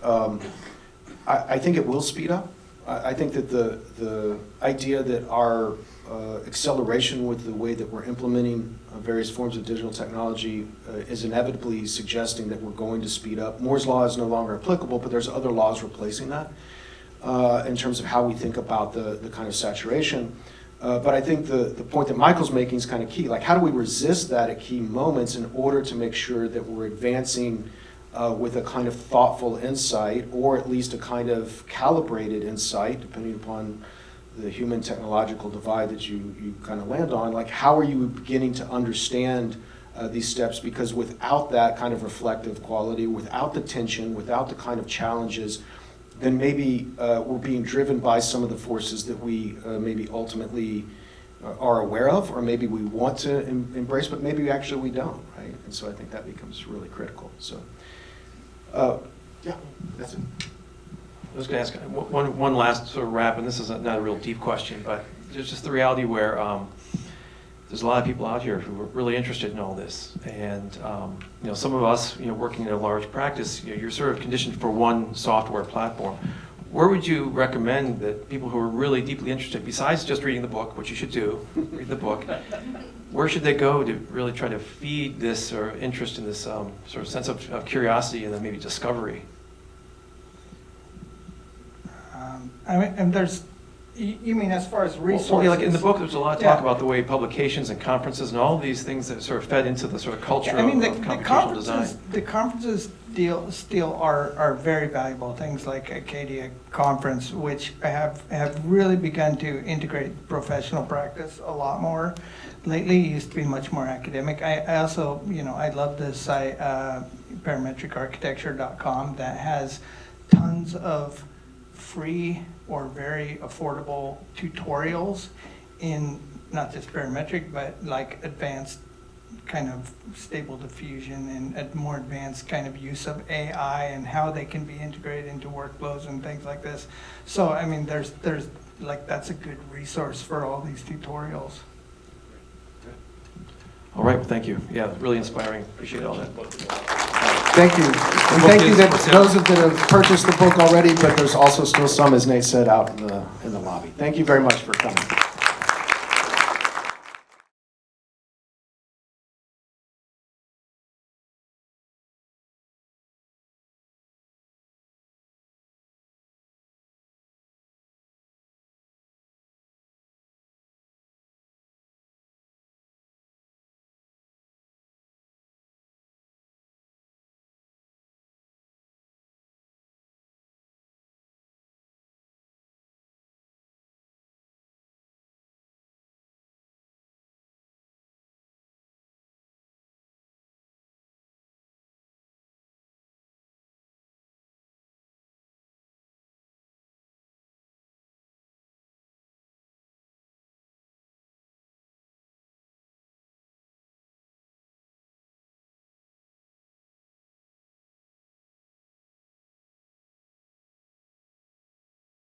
I think it will speed up. I think that the idea that our acceleration with the way that we're implementing various forms of digital technology is inevitably suggesting that we're going to speed up. Moore's law is no longer applicable, but there's other laws replacing that in terms of how we think about the kind of saturation. But I think the point that Michael's making is kind of key. Like, how do we resist that at key moments in order to make sure that we're advancing with a kind of thoughtful insight, or at least a kind of calibrated insight, depending upon the human technological divide that you kind of land on. Like, how are you beginning to understand these steps? Because without that kind of reflective quality, without the tension, without the kind of challenges, then maybe we're being driven by some of the forces that we maybe ultimately are aware of, or maybe we want to embrace, but maybe actually we don't, right? And so I think that becomes really critical. So, yeah, that's it. I was going to ask one last sort of wrap, and this is not a real deep question, but there's just the reality where there's a lot of people out here who are really interested in all this, and you know, some of us, you know, working in a large practice, you know, you're sort of conditioned for one software platform. Where would you recommend that people who are really deeply interested, besides just reading the book, which you should do, read the book, where should they go to really try to feed this or interest in this sort of sense of curiosity and then maybe discovery? I mean, and there's, you mean as far as resources? Well, like in the book, there's a lot of talk about the way publications and conferences and all of these things that sort of fed into the sort of culture of computational design. The conferences still are very valuable. Things like Acadia Conference, which have really begun to integrate professional practice a lot more. Lately, it used to be much more academic. I also, you know, I love this site, parametricarchitecture.com, that has tons of free or very affordable tutorials in not just parametric, but like advanced kind of stable diffusion and a more advanced kind of use of AI and how they can be integrated into workflows and things like this. So, I mean, there's like, that's a good resource for all these tutorials. All right, well, thank you. Yeah, really inspiring. Appreciate all that. Thank you. And thank you that those that have purchased the book already, but there's also still some, as Nate said, out in the lobby. Thank you very much for coming.